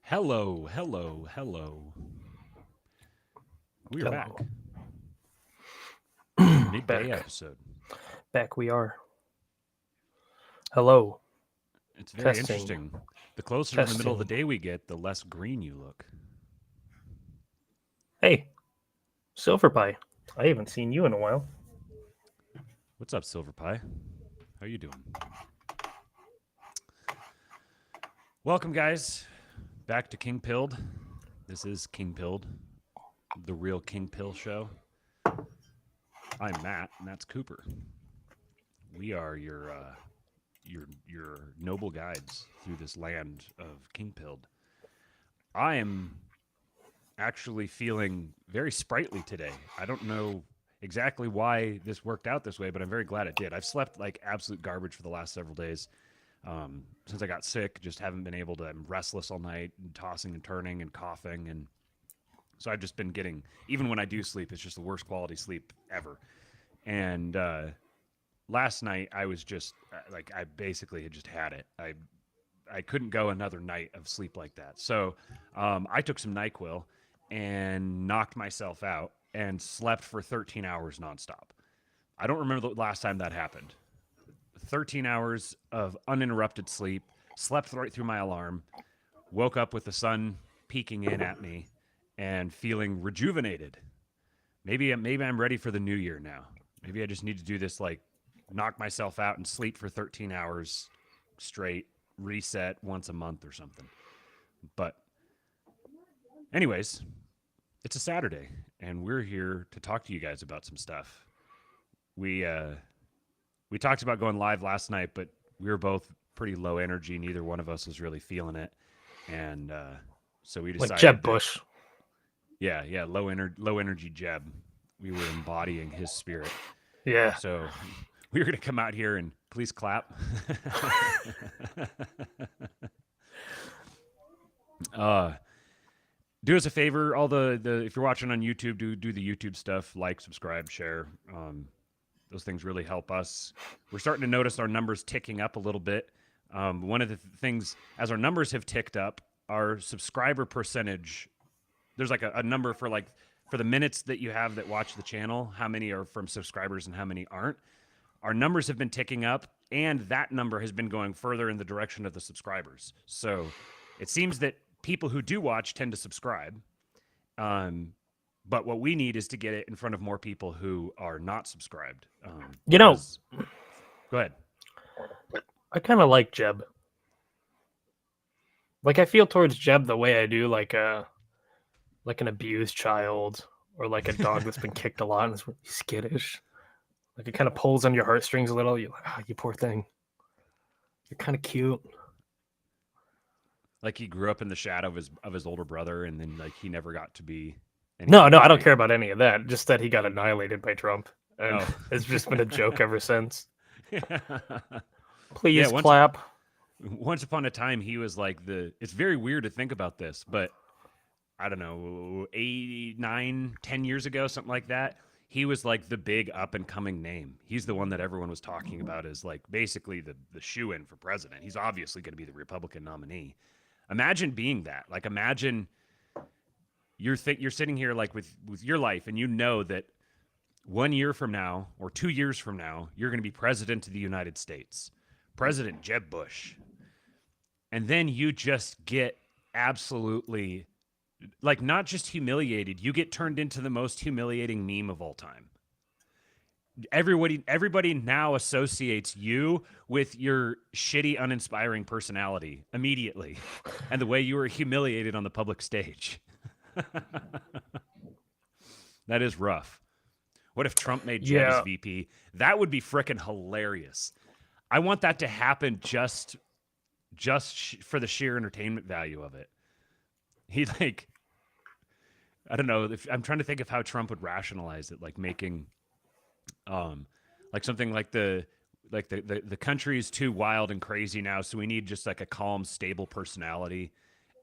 Hello, hello, hello. We are back. Hello. Midday Back. episode. Back we are. Hello. It's very Testing. interesting. The closer to the middle of the Testing. day we get, the less green you look. Hey, Silver Pie. I haven't seen you in a while. What's up, Silver Pie? How you doing? Welcome, guys, back to King Pilled. This is King Pilled, the real King Pill show. I'm Matt, and that's Cooper. We are your noble guides through this land of King Pilled. I am actually feeling very sprightly today. I don't know exactly why this worked out this way, but I'm very glad it did. I've slept like absolute garbage for the last several days. Since I got sick, just haven't been able to. I'm restless all night, and tossing and turning and coughing, and so I've just been getting. Even when I do sleep, it's just the worst quality sleep ever. And last night, I was just like I basically had just had it. I couldn't go another night of sleep like that. So I took some NyQuil and knocked myself out and slept for 13 hours nonstop. I don't remember the last time that happened. 13 hours of uninterrupted sleep, slept right through my alarm, woke up with the sun peeking in at me and feeling rejuvenated. Maybe I'm ready for the new year now. Maybe I just need to do this, like knock myself out and sleep for 13 hours straight, reset once a month or something. But anyways, it's a Saturday and we're here to talk to you guys about some stuff. We talked about going live last night, but we were both pretty low energy. Neither one of us was really feeling it, and so we Like decided Jeb that Bush. yeah, low energy Jeb. We were embodying his spirit. Yeah. So we were going to come out here and please clap. Do us a favor, all the if you're watching on YouTube, do the YouTube stuff, like, subscribe, share. Those things really help us. We're starting to notice our numbers ticking up a little bit. One of the things, as our numbers have ticked up, our subscriber percentage, there's like a number for the minutes that you have that watch the channel, how many are from subscribers and how many aren't. Our numbers have been ticking up, and that number has been going further in the direction of the subscribers. So it seems that people who do watch tend to subscribe. But what we need is to get it in front of more people who are not subscribed. You know, Go ahead. I kind of like Jeb. Like I feel towards Jeb the way I do like an abused child or like a dog that's been kicked a lot and is really skittish. Like it kind of pulls on your heartstrings a little. You're like, you poor thing. You're kind of cute. Like he grew up in the shadow of his older brother, and then like he never got to be. No, Anything, I don't right? care about any of that. Just that he got annihilated by Trump, and it's just been a joke ever since. Please clap. Once upon a time, he was like it's very weird to think about this, but I don't know, 8, 9, 10 years ago, something like that, he was like the big up and coming name. He's the one that everyone was talking about as like basically the shoe-in for president. He's obviously going to be the Republican nominee. Imagine being that. Like imagine you're sitting here like with your life, and you know that 1 year from now or 2 years from now, you're going to be president of the United States, President Jeb Bush. And then you just get absolutely, like, not just humiliated, you get turned into the most humiliating meme of all time. Everybody now associates you with your shitty, uninspiring personality immediately, and the way you were humiliated on the public stage. That is rough. What if Trump made Jeb his VP? That would be frickin' hilarious. I want that to happen just for the sheer entertainment value of it. He like, I don't know. I'm trying to think of how Trump would rationalize it, like making, like something like the country is too wild and crazy now, so we need just like a calm, stable personality.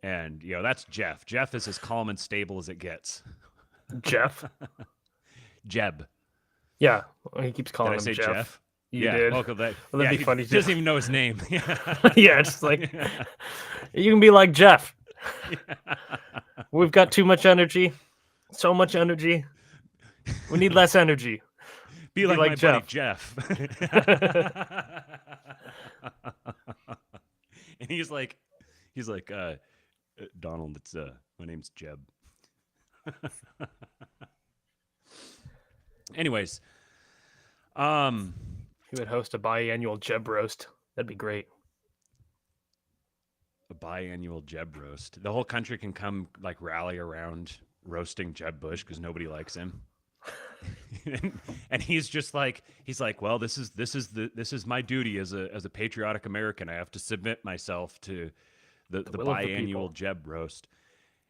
And that's Jeff. Jeff is as calm and stable as it gets. Jeff. Jeb. Yeah, he keeps calling him Jeff. You did. That'd be funny. He doesn't even know his name. Yeah, it's like you can be like Jeff. We've got too much energy. So much energy. We need less energy. Be like my buddy Jeff. And he's like, Donald, it's my name's Jeb. Anyways, He would host a biannual Jeb roast. That'd be great. a biannual Jeb roast. The whole country can come like rally around roasting Jeb Bush because nobody likes him. and he's like, well, this is my duty as a patriotic American. I have to submit myself to the biannual Jeb roast.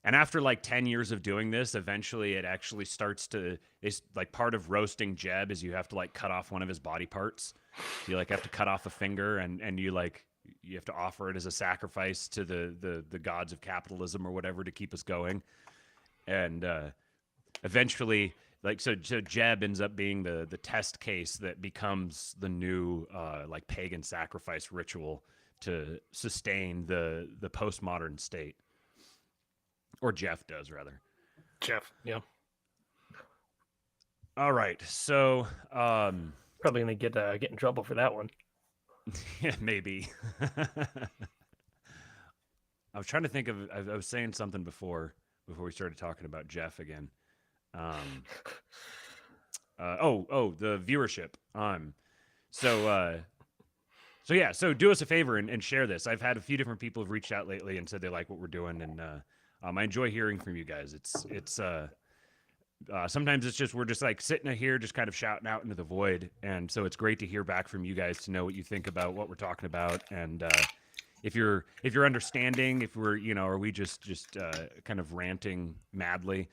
And after like 10 years of doing this, eventually it actually starts to, it's like part of roasting Jeb is you have to like cut off one of his body parts. You like have to cut off a finger and you have to offer it as a sacrifice to the gods of capitalism or whatever to keep us going. And eventually, so Jeb ends up being the test case that becomes the new like pagan sacrifice ritual to sustain the postmodern state. Or Jeff does, rather. Jeff, yeah. All right, so probably gonna get in trouble for that one. Yeah, maybe. I was trying to think of. I was saying something before we started talking about Jeff again. The viewership. So do us a favor and share this. I've had a few different people have reached out lately and said they like what we're doing, and I enjoy hearing from you guys. It's sometimes it's just we're just like sitting here just kind of shouting out into the void, and so it's great to hear back from you guys to know what you think about what we're talking about, and if you're understanding, if we're are we just kind of ranting madly.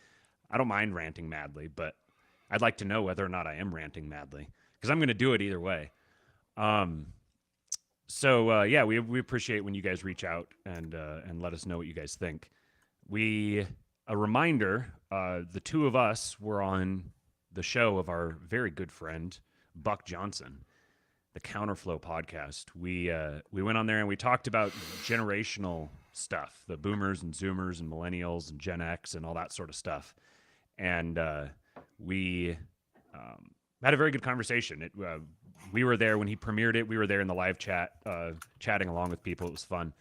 I don't mind ranting madly, but I'd like to know whether or not I am ranting madly because I'm going to do it either way. So we appreciate when you guys reach out and let us know what you guys think. A reminder, the two of us were on the show of our very good friend, Buck Johnson, the Counterflow podcast. We went on there and we talked about generational stuff, the boomers and zoomers and millennials and Gen X and all that sort of stuff. And we had a very good conversation. We were there when he premiered it. We were there in the live chat, chatting along with people. It was fun.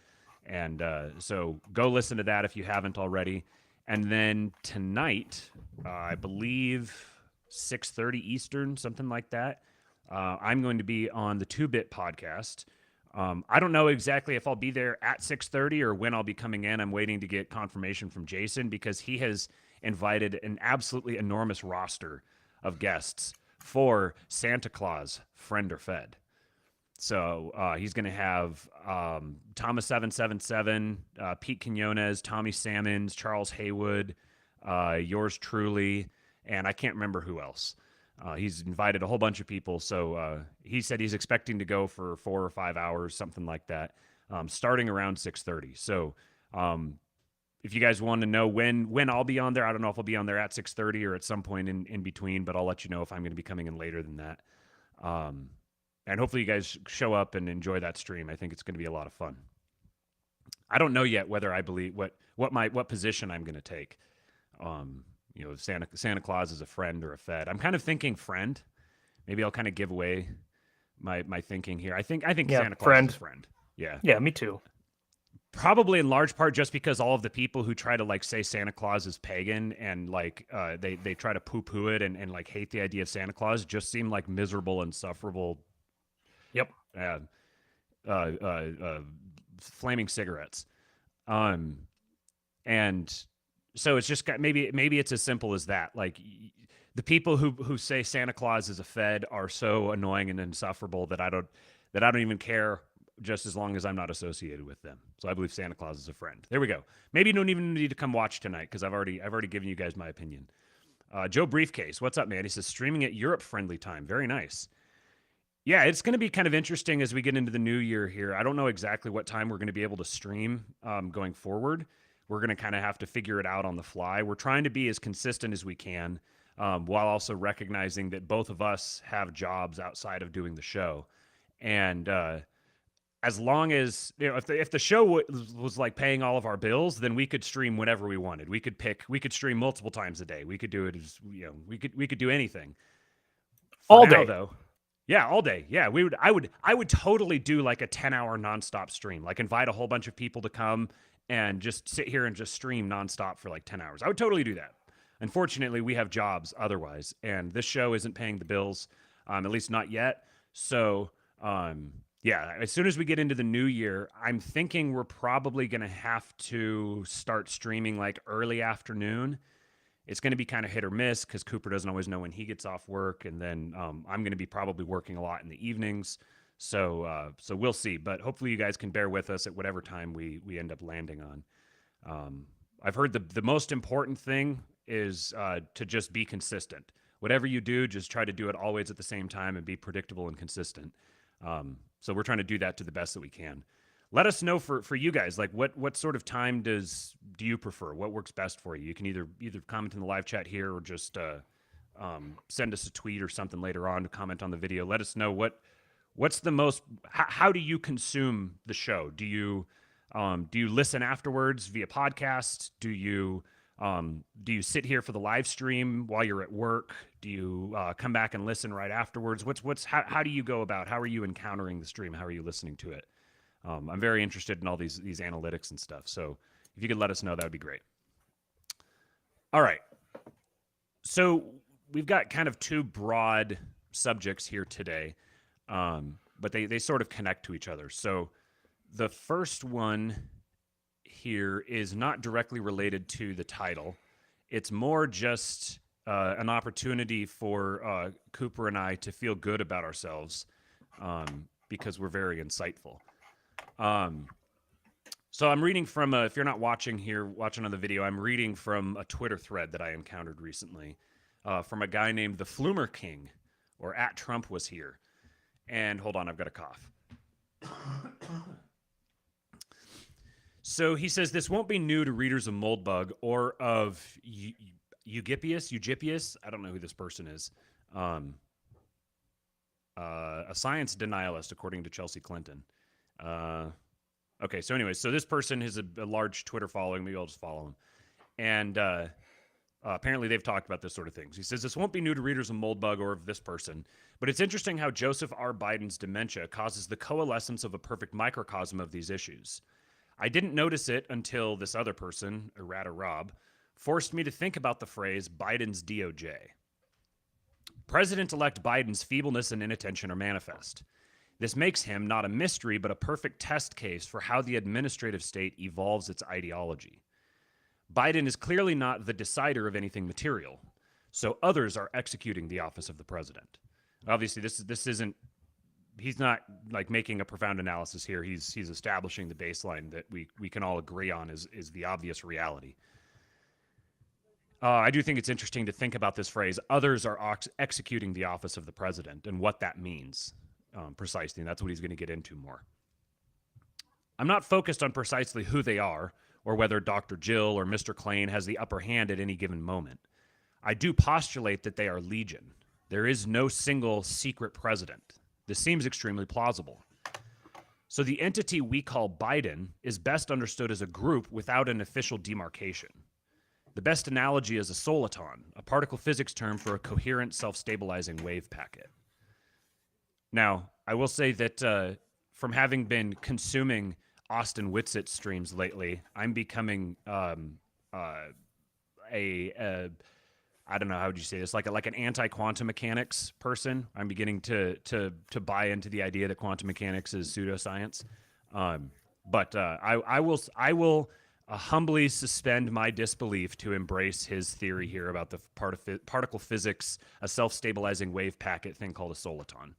And so go listen to that if you haven't already. And then tonight, I believe 6:30 Eastern, something like that, I'm going to be on the 2-Bit podcast. I don't know exactly if I'll be there at 6:30 or when I'll be coming in. I'm waiting to get confirmation from Jason because he has invited an absolutely enormous roster of guests for Santa Claus, Friend or Fed. So he's going to have Thomas 777, Pete Quinones, Tommy Salmons, Charles Haywood, yours truly, and I can't remember who else. He's invited a whole bunch of people, so he said he's expecting to go for 4 or 5 hours, something like that, starting around 6:30. So if you guys want to know when I'll be on there, I don't know if I'll be on there at 6:30 or at some point in between, but I'll let you know if I'm going to be coming in later than that. And hopefully you guys show up and enjoy that stream. I think it's going to be a lot of fun. I don't know yet whether I believe what position I'm going to take. Santa Claus is a friend or a Fed. I'm kind of thinking friend. Maybe I'll kind of give away my thinking here. I think Santa Claus is a friend. Yeah. Yeah, me too. Probably in large part just because all of the people who try to like say Santa Claus is pagan and like they try to poo-poo it and like hate the idea of Santa Claus just seem like miserable, insufferable. Yep. Flaming cigarettes. And so it's just got maybe it's as simple as that. Like the people who say Santa Claus is a Fed are so annoying and insufferable that I don't even care, just as long as I'm not associated with them. So I believe Santa Claus is a friend. There we go. Maybe you don't even need to come watch tonight because I've already given you guys my opinion. Joe Briefcase, what's up, man? He says streaming at Europe friendly time. Very nice. Yeah, it's going to be kind of interesting as we get into the new year here. I don't know exactly what time we're going to be able to stream going forward. We're going to kind of have to figure it out on the fly. We're trying to be as consistent as we can while also recognizing that both of us have jobs outside of doing the show. And as long as if the show was like paying all of our bills, then we could stream whenever we wanted. We could stream multiple times a day. We could do it as we could do anything. For All now day. though, yeah, all day. Yeah, I would totally do like a 10-hour nonstop stream. Like invite a whole bunch of people to come and just sit here and just stream nonstop for like 10 hours. I would totally do that. Unfortunately, we have jobs otherwise, and this show isn't paying the bills, at least not yet. So, yeah, as soon as we get into the new year, I'm thinking we're probably going to have to start streaming like early afternoon. It's going to be kind of hit or miss because Cooper doesn't always know when he gets off work, and then I'm going to be probably working a lot in the evenings. So we'll see. But hopefully, you guys can bear with us at whatever time we end up landing on. I've heard the most important thing is to just be consistent. Whatever you do, just try to do it always at the same time and be predictable and consistent. So we're trying to do that to the best that we can. Let us know for you guys, like what sort of time do you prefer? What works best for you? You can either comment in the live chat here or just send us a tweet or something later on to comment on the video. Let us know what's the most. How do you consume the show? Do you listen afterwards via podcast? Do you sit here for the live stream while you're at work? Do you come back and listen right afterwards? How do you go about? How are you encountering the stream? How are you listening to it? I'm very interested in all these analytics and stuff. So if you could let us know, that would be great. All right. So we've got kind of two broad subjects here today, but they sort of connect to each other. So the first one here is not directly related to the title. It's more just an opportunity for Cooper and I to feel good about ourselves because we're very insightful. So I'm reading from if you're not watching on the video, I'm reading from a Twitter thread that I encountered recently from a guy named the Flumer King, or @TrumpWasHere. And hold on, I've got a cough. So he says this won't be new to readers of Moldbug or of Eugipius. I don't know who this person is. A science denialist, according to Chelsea Clinton. Okay, so anyways, so this person has a large Twitter following. Maybe I'll just follow him. And apparently they've talked about this sort of things. He says, this won't be new to readers of Moldbug or of this person, but it's interesting how Joseph R. Biden's dementia causes the coalescence of a perfect microcosm of these issues. I didn't notice it until this other person, Errata Rob, forced me to think about the phrase Biden's DOJ. President-elect Biden's feebleness and inattention are manifest. This makes him not a mystery, but a perfect test case for how the administrative state evolves its ideology. Biden is clearly not the decider of anything material, so others are executing the office of the president. Obviously, this isn't. He's not like making a profound analysis here. He's establishing the baseline that we can all agree on is the obvious reality. I do think it's interesting to think about this phrase, others are executing the office of the president, and what that means precisely, and that's what he's going to get into more. I'm not focused on precisely who they are, or whether Dr. Jill or Mr. Klain has the upper hand at any given moment. I do postulate that they are legion. There is no single secret president. This seems extremely plausible. So the entity we call Biden is best understood as a group without an official demarcation. The best analogy is a soliton, a particle physics term for a coherent, self-stabilizing wave packet. Now, I will say that from having been consuming Austin Whitsitt streams lately, I'm becoming I don't know, how would you say this? Like an anti-quantum mechanics person. I'm beginning to buy into the idea that quantum mechanics is pseudoscience. But I will humbly suspend my disbelief to embrace his theory here about the particle physics, a self-stabilizing wave packet thing called a soliton.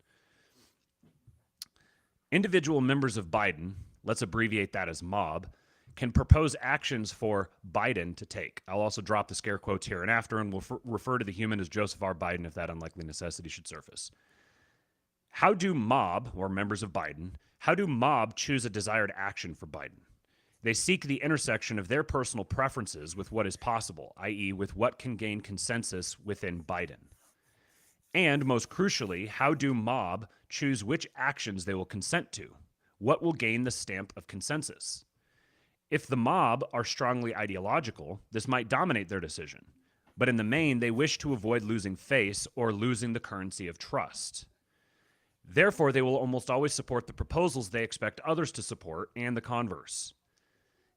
Individual members of Biden, let's abbreviate that as MOB, can propose actions for Biden to take. I'll also drop the scare quotes here and after, and we'll refer to the human as Joseph R. Biden if that unlikely necessity should surface. How do MOB, or members of Biden, how do MOB choose a desired action for Biden? They seek the intersection of their personal preferences with what is possible, i.e. with what can gain consensus within Biden. And most crucially, how do MOB choose which actions they will consent to? what will gain the stamp of consensus? If the mob are strongly ideological, this might dominate their decision. But in the main, they wish to avoid losing face or losing the currency of trust. Therefore, they will almost always support the proposals they expect others to support and the converse.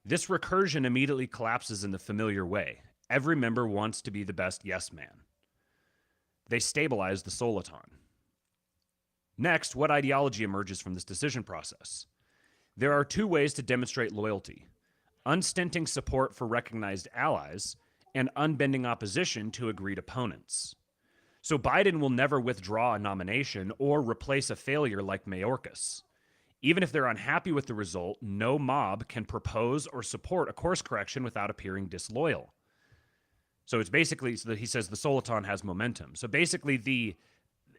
This recursion immediately collapses in the familiar way. Every member wants to be the best yes man. They stabilize the soliton. Next, what ideology emerges from this decision process? There are two ways to demonstrate loyalty: unstinting support for recognized allies and unbending opposition to agreed opponents. So Biden will never withdraw a nomination or replace a failure like Mayorkas. Even if they're unhappy with the result, no mob can propose or support a course correction without appearing disloyal. So it's basically, so he says the soliton has momentum. So basically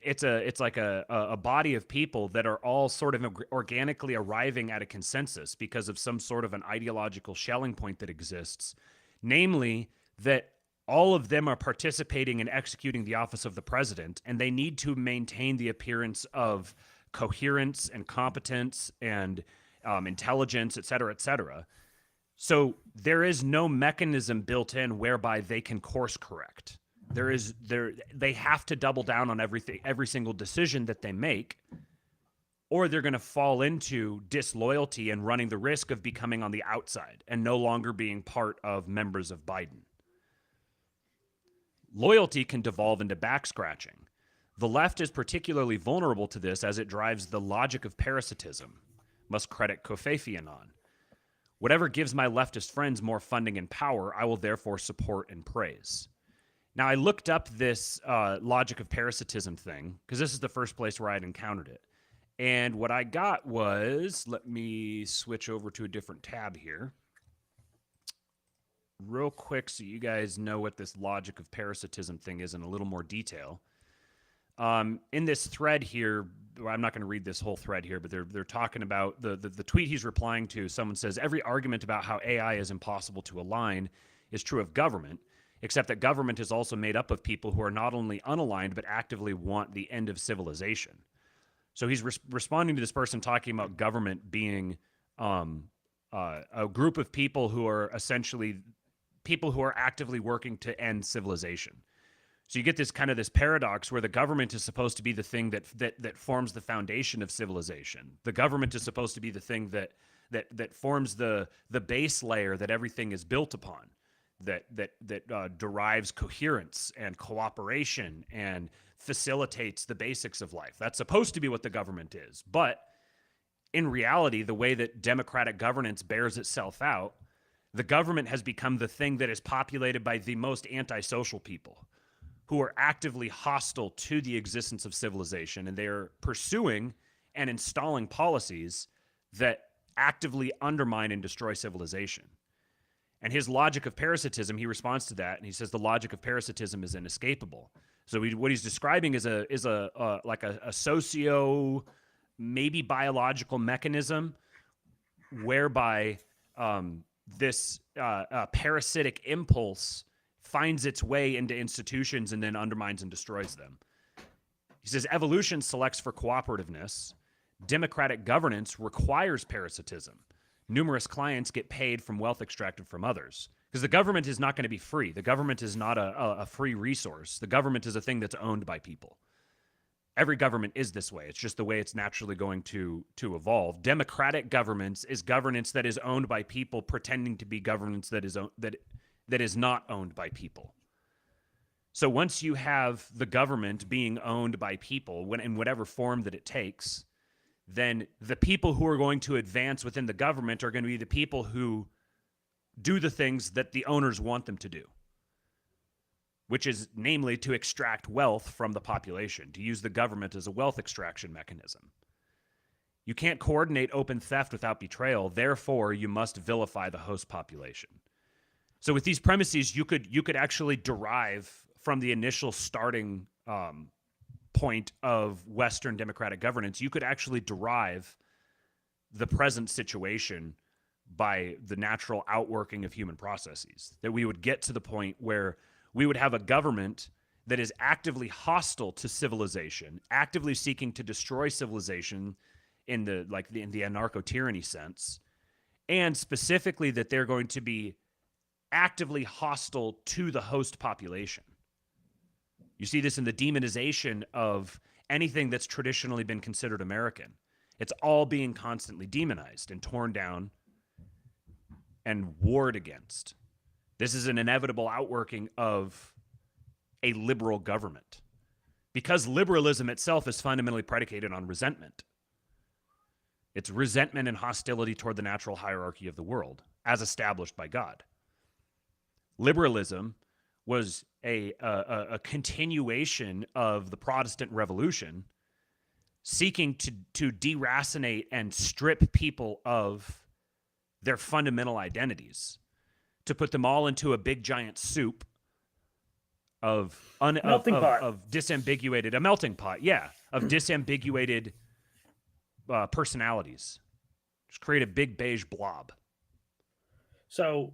it's like a body of people that are all sort of organically arriving at a consensus because of some sort of an ideological Schelling point that exists, namely that all of them are participating in executing the office of the president, and they need to maintain the appearance of coherence and competence and intelligence, et cetera, et cetera. So there is no mechanism built in whereby they can course correct. They have to double down on every single decision that they make, or they're going to fall into disloyalty and running the risk of becoming on the outside and no longer being part of members of Biden. Loyalty can devolve into back scratching. The left is particularly vulnerable to this as it drives the logic of parasitism. Must credit Kofafian on. Whatever gives my leftist friends more funding and power, I will therefore support and praise. Now, I looked up this logic of parasitism thing because this is the first place where I'd encountered it. And what I got was, let me switch over to a different tab here real quick so you guys know what this logic of parasitism thing is in a little more detail. In this thread here, I'm not going to read this whole thread here, but they're talking about the tweet he's replying to. Someone says, every argument about how AI is impossible to align is true of government, except that government is also made up of people who are not only unaligned, but actively want the end of civilization. So he's responding to this person talking about government being a group of people who are essentially people who are actively working to end civilization. So you get this kind of this paradox where the government is supposed to be the thing that forms the foundation of civilization. The government is supposed to be the thing that forms the base layer that everything is built upon, that derives coherence and cooperation and facilitates the basics of life. That's supposed to be what the government is. But in reality, the way that democratic governance bears itself out, the government has become the thing that is populated by the most antisocial people who are actively hostile to the existence of civilization, and they are pursuing and installing policies that actively undermine and destroy civilization. And his logic of parasitism, he responds to that, and he says the logic of parasitism is inescapable. So what he's describing is a socio, maybe biological mechanism whereby this parasitic impulse finds its way into institutions and then undermines and destroys them. He says evolution selects for cooperativeness. Democratic governance requires parasitism. Numerous clients get paid from wealth extracted from others. Because the government is not going to be free. The government is not a free resource. The government is a thing that's owned by people. Every government is this way. It's just the way it's naturally going to evolve. Democratic governance is governance that is owned by people pretending to be governance that is not owned by people. So once you have the government being owned by people, in whatever form that it takes, then the people who are going to advance within the government are going to be the people who do the things that the owners want them to do, which is namely to extract wealth from the population, to use the government as a wealth extraction mechanism. You can't coordinate open theft without betrayal. Therefore, you must vilify the host population. So with these premises, you could actually derive from the initial starting point of Western democratic governance, you could actually derive the present situation by the natural outworking of human processes. That we would get to the point where we would have a government that is actively hostile to civilization, actively seeking to destroy civilization in the anarcho-tyranny sense, and specifically that they're going to be actively hostile to the host population. You see this in the demonization of anything that's traditionally been considered American. It's all being constantly demonized and torn down and warred against. This is an inevitable outworking of a liberal government, because liberalism itself is fundamentally predicated on resentment. It's resentment and hostility toward the natural hierarchy of the world as established by God. Liberalism was a continuation of the Protestant Revolution, seeking to deracinate and strip people of their fundamental identities, to put them all into a big giant soup of disambiguated, a melting pot, of disambiguated personalities. Just create a big beige blob. So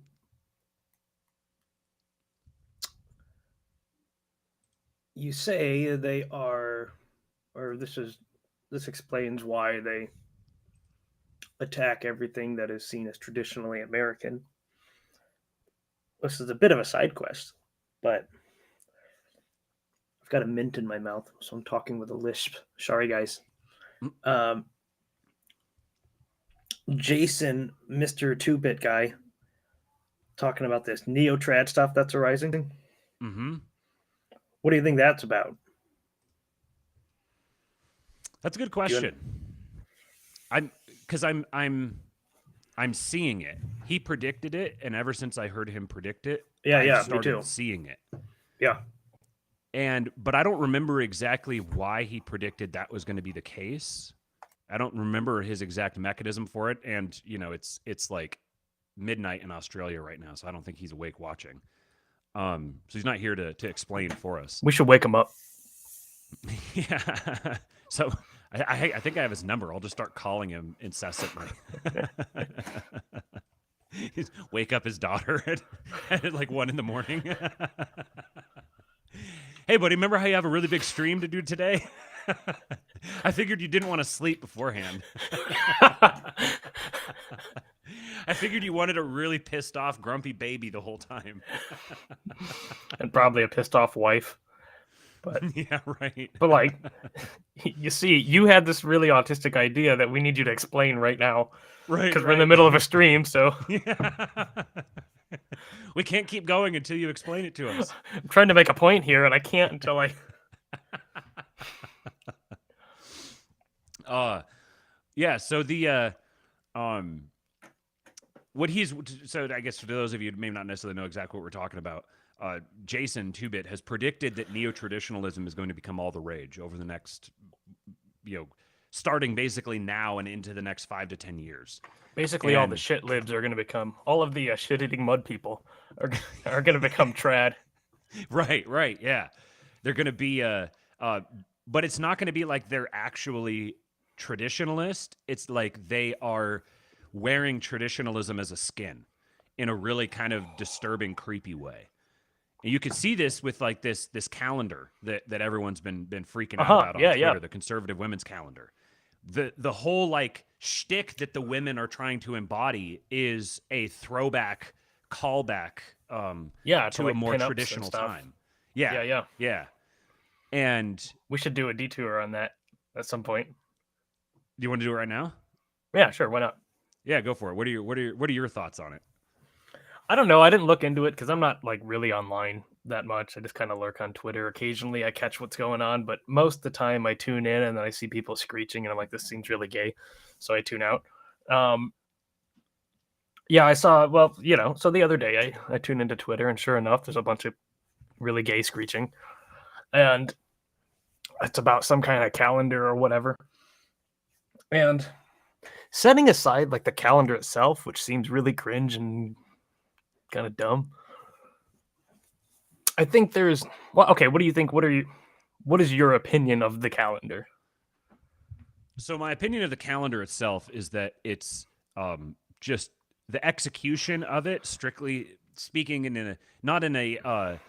you say they are, or this explains why they attack everything that is seen as traditionally American. This is a bit of a side quest, but I've got a mint in my mouth, so I'm talking with a lisp. Sorry, guys. Jason, Mr. 2-Bit guy, talking about this neo-trad stuff that's arising. Mm-hmm. What do you think that's about? That's a good question. I'm seeing it. He predicted it, and ever since I heard him predict it, I started seeing it. Yeah. But I don't remember exactly why he predicted that was going to be the case. I don't remember his exact mechanism for it, and it's like midnight in Australia right now, so I don't think he's awake watching. So he's not here to explain for us. We should wake him up. Yeah. So I think I have his number. I'll just start calling him incessantly. Wake up his daughter at like 1 a.m. Hey, buddy, remember how you have a really big stream to do today? I figured you didn't want to sleep beforehand. I figured you wanted a really pissed off, grumpy baby the whole time. And probably a pissed off wife. But yeah, right. But like, you see, you had this really autistic idea that we need you to explain right now. Right. Because we're in the middle of a stream, so. Yeah. We can't keep going until you explain it to us. I'm trying to make a point here, and I can't until I. Yeah. So so I guess for those of you who may not necessarily know exactly what we're talking about, Jason 2-Bit has predicted that neo-traditionalism is going to become all the rage over the next, starting basically now and into the next 5 to 10 years. Basically, all the shit libs are going to become, all of the shit-eating mud people are going to become trad. Right, yeah. They're going to be, but it's not going to be like they're actually traditionalist. It's like they are wearing traditionalism as a skin in a really kind of disturbing, creepy way. And you can see this with like this calendar that everyone's been freaking out about on Twitter, the conservative women's calendar. The whole like shtick that the women are trying to embody is a throwback callback to a more traditional time. Yeah. And we should do a detour on that at some point. Do you want to do it right now? Yeah, sure. Why not? Yeah, go for it. What are your thoughts on it? I don't know. I didn't look into it because I'm not like really online that much. I just kind of lurk on Twitter. Occasionally I catch what's going on, but most of the time I tune in and then I see people screeching and I'm like, this seems really gay. So I tune out. Yeah, I saw, so the other day I tuned into Twitter and sure enough, there's a bunch of really gay screeching and it's about some kind of calendar or whatever. And setting aside like the calendar itself, which seems really cringe and kind of dumb, I think there's what do you think? What is your opinion of the calendar? So my opinion of the calendar itself is that it's just the execution of it, strictly speaking, not in a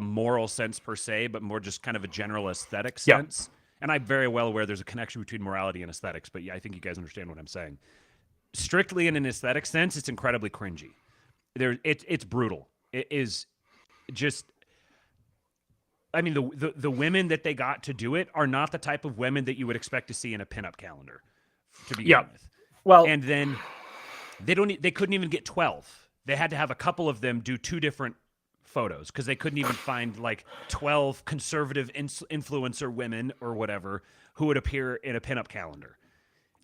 moral sense per se, but more just kind of a general aesthetic sense, and I'm very well aware there's a connection between morality and aesthetics, but yeah, I think you guys understand what I'm saying. Strictly in an aesthetic sense, it's incredibly cringy. It's brutal. It is just. I mean, the women that they got to do it are not the type of women that you would expect to see in a pinup calendar, to begin with. Well, and then they couldn't even get 12. They had to have a couple of them do 2 different photos because they couldn't even find like 12 conservative influencer women or whatever who would appear in a pinup calendar.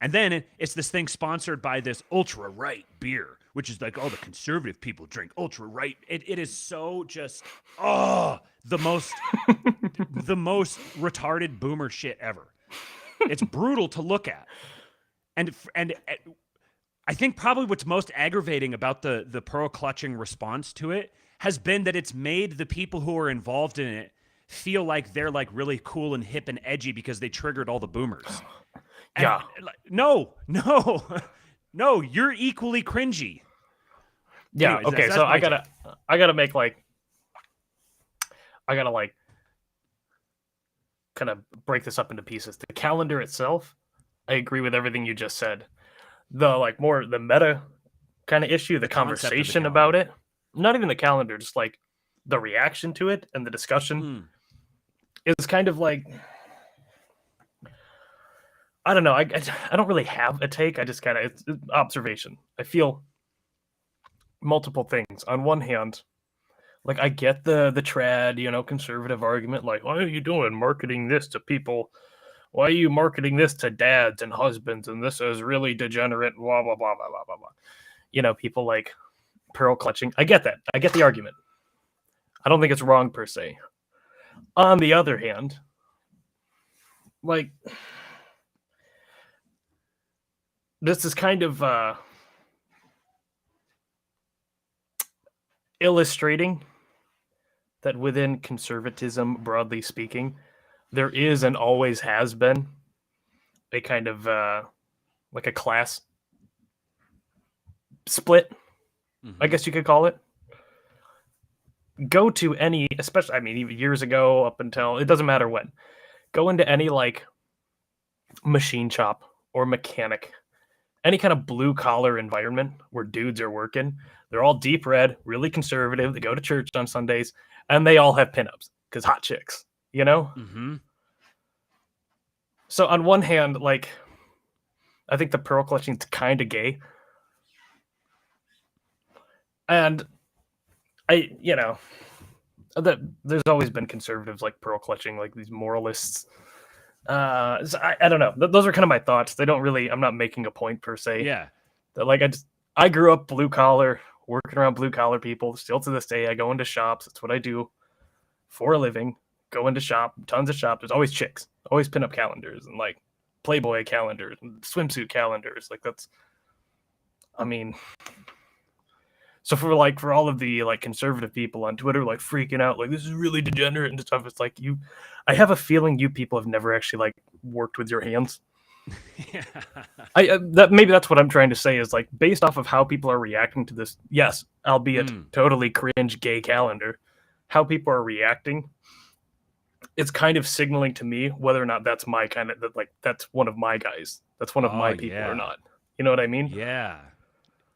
And then it's this thing sponsored by this ultra right beer, which is like, oh, the conservative people drink ultra right. It is so just the most retarded boomer shit ever. It's brutal to look at. And I think probably what's most aggravating about the pearl clutching response to it has been that it's made the people who are involved in it feel like they're like really cool and hip and edgy because they triggered all the boomers. And no, you're equally cringy. Yeah. Anyways, okay. that's So my I gotta make like, kind of break this up into pieces. The calendar itself, I agree with everything you just said. The meta kind of issue, the conversation about it, not even the calendar, just like the reaction to it and the discussion is kind of like, I don't know. I don't really have a take. I just kind of, it's observation. I feel multiple things. On one hand, like I get the trad, conservative argument, like, why are you doing marketing this to people? Why are you marketing this to dads and husbands? And this is really degenerate, blah, blah, blah, blah, blah, blah, blah. People like pearl clutching. I get that. I get the argument. I don't think it's wrong per se. On the other hand, like, this is kind of illustrating that within conservatism, broadly speaking, there is and always has been a kind of like a class split, I guess you could call it. Go to any, especially, I mean, even years ago up until, it doesn't matter when, go into any like machine shop or mechanic, any kind of blue collar environment where dudes are working. They're all deep red, really conservative. They go to church on Sundays, and they all have pinups because hot chicks, Mm-hmm. So on one hand, like, I think the pearl clutching is kind of gay. And that there's always been conservatives like pearl clutching, like these moralists. So I don't know. Those are kind of my thoughts. They don't really, I'm not making a point per se. Yeah. That like, I grew up blue collar, working around blue collar people. Still to this day, I go into shops. That's what I do for a living. Go into tons of shops. There's always chicks, always pinup calendars and like Playboy calendars and swimsuit calendars. Like that's, I mean, so for all of the like conservative people on Twitter, like freaking out, like this is really degenerate and stuff. It's like I have a feeling you people have never actually like worked with your hands. Yeah. Maybe that's what I'm trying to say is like based off of how people are reacting to this. Yes, albeit totally cringe gay calendar, how people are reacting. It's kind of signaling to me whether or not that's my kind of that's one of my guys. That's one of my people or not. You know what I mean? Yeah.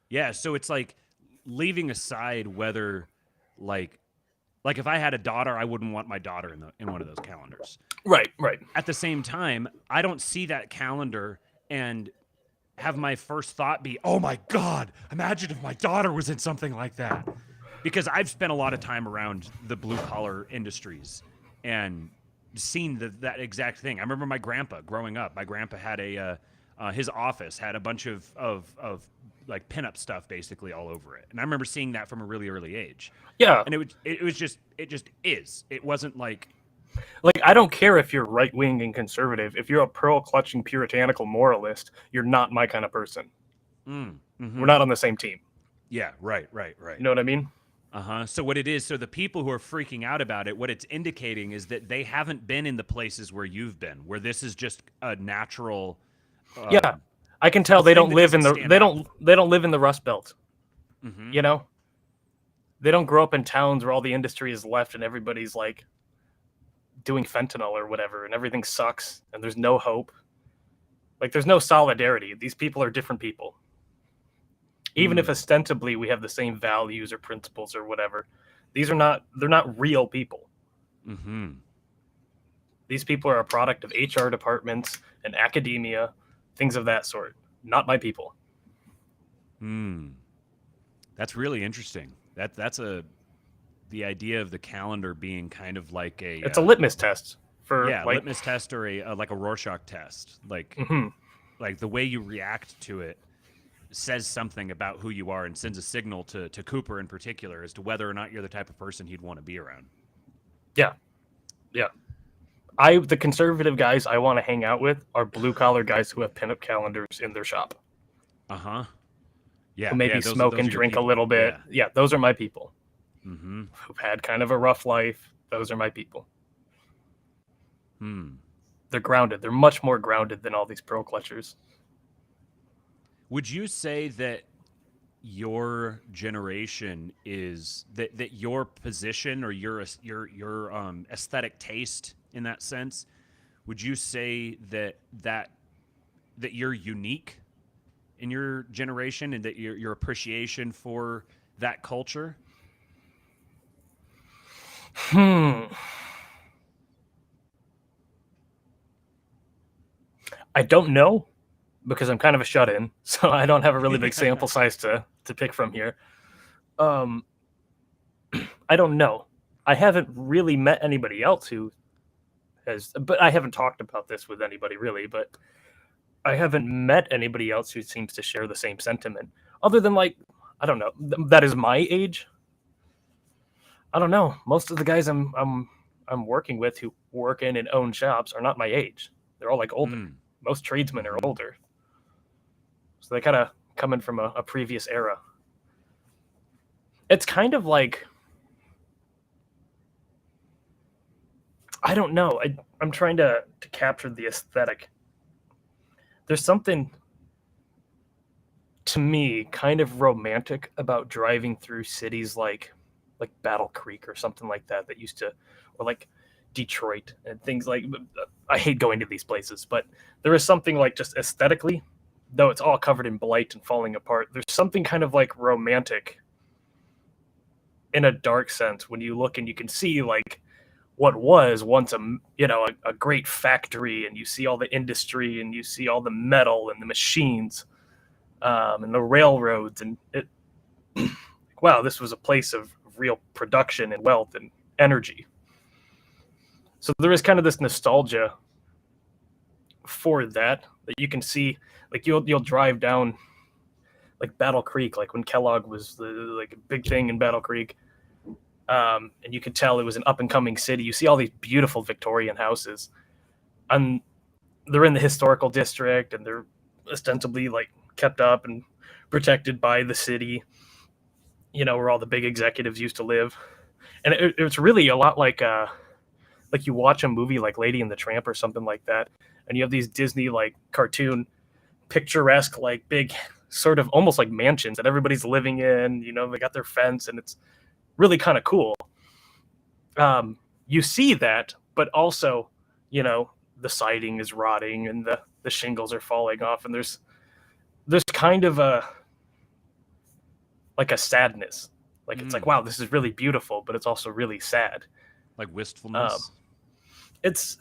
Yeah. So it's like leaving aside whether like if I had a daughter, I wouldn't want my daughter in one of those calendars. Right. At the same time, I don't see that calendar and have my first thought be, oh my God, imagine if my daughter was in something like that. Because I've spent a lot of time around the blue collar industries and seen that exact thing. I remember my grandpa growing up. My grandpa had his office had a bunch of like pinup stuff basically all over it, and I remember seeing that from a really early age. Yeah, and it just is. It wasn't like I don't care if you're right wing and conservative. If you're a pearl clutching puritanical moralist, you're not my kind of person. Mm-hmm. We're not on the same team. Yeah, right. You know what I mean? So what it is, so the people who are freaking out about it, what it's indicating is that they haven't been in the places where you've been, where this is just a natural. Yeah, I can tell they don't live in they don't live in the Rust Belt. Mm-hmm. You know, they don't grow up in towns where all the industry is left and everybody's like doing fentanyl or whatever, and everything sucks, and there's no hope. Like, there's no solidarity. These people are different people. Even if ostensibly we have the same values or principles or whatever, they're not real people. Mm-hmm. These people are a product of HR departments and academia, things of that sort. Not my people. That's really interesting. That's the idea of the calendar being kind of like It's a litmus test for litmus test or a like a Rorschach test. Like like the way you react to it says something about who you are and sends a signal to Cooper in particular as to whether or not you're the type of person he'd want to be around. Yeah. The conservative guys I want to hang out with are blue collar guys who have pinup calendars in their shop. Uh-huh. Yeah. Who maybe smoke and drink a little bit. Yeah, those are my people. Mm-hmm. Who've had kind of a rough life. Those are my people. They're grounded. They're much more grounded than all these pearl clutchers. Would you say that your generation is that your position or your aesthetic taste in that sense? Would you say that you're unique in your generation and that your appreciation for that culture? I don't know, because I'm kind of a shut-in, so I don't have a really big sample size to pick from here. I don't know. I haven't really met anybody else who has, but I haven't talked about this with anybody really, but I haven't met anybody else who seems to share the same sentiment, other than, like, I don't know, that is my age. I don't know. Most of the guys I'm working with who work in and own shops are not my age. They're all like older. Most tradesmen are older. So they kind of come in from a previous era. It's kind of like, I don't know. I'm trying to capture the aesthetic. There's something, to me, kind of romantic about driving through cities like Battle Creek or something like that used to, or like Detroit and things like, I hate going to these places, but there is something like just aesthetically, though it's all covered in blight and falling apart, there's something kind of like romantic in a dark sense when you look and you can see like what was once a great factory, and you see all the industry and you see all the metal and the machines and the railroads, and it wow, this was a place of real production and wealth and energy. So there is kind of this nostalgia for that you can see. Like you'll drive down like Battle Creek, like when Kellogg was like a big thing in Battle Creek, and you could tell it was an up and coming city. You see all these beautiful Victorian houses, and they're in the historical district, and they're ostensibly like kept up and protected by the city, where all the big executives used to live. And it's really a lot like you watch a movie like Lady and the Tramp or something like that, and you have these Disney like cartoon picturesque like big sort of almost like mansions that everybody's living in. They got their fence, and it's really kind of cool. You see that, but also the siding is rotting and the shingles are falling off, and there's kind of a sadness. Like it's like, wow, this is really beautiful, but it's also really sad. Like wistfulness. It's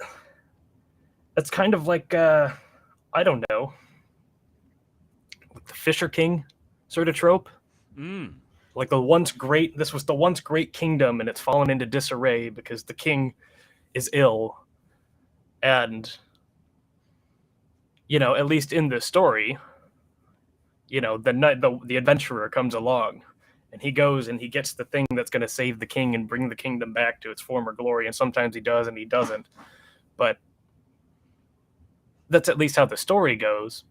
kind of like I don't know, like the Fisher King sort of trope. Like this was the once great kingdom, and it's fallen into disarray because the king is ill. And at least in this story, the adventurer comes along, and he goes and he gets the thing that's going to save the king and bring the kingdom back to its former glory. And sometimes he does and he doesn't. But that's at least how the story goes.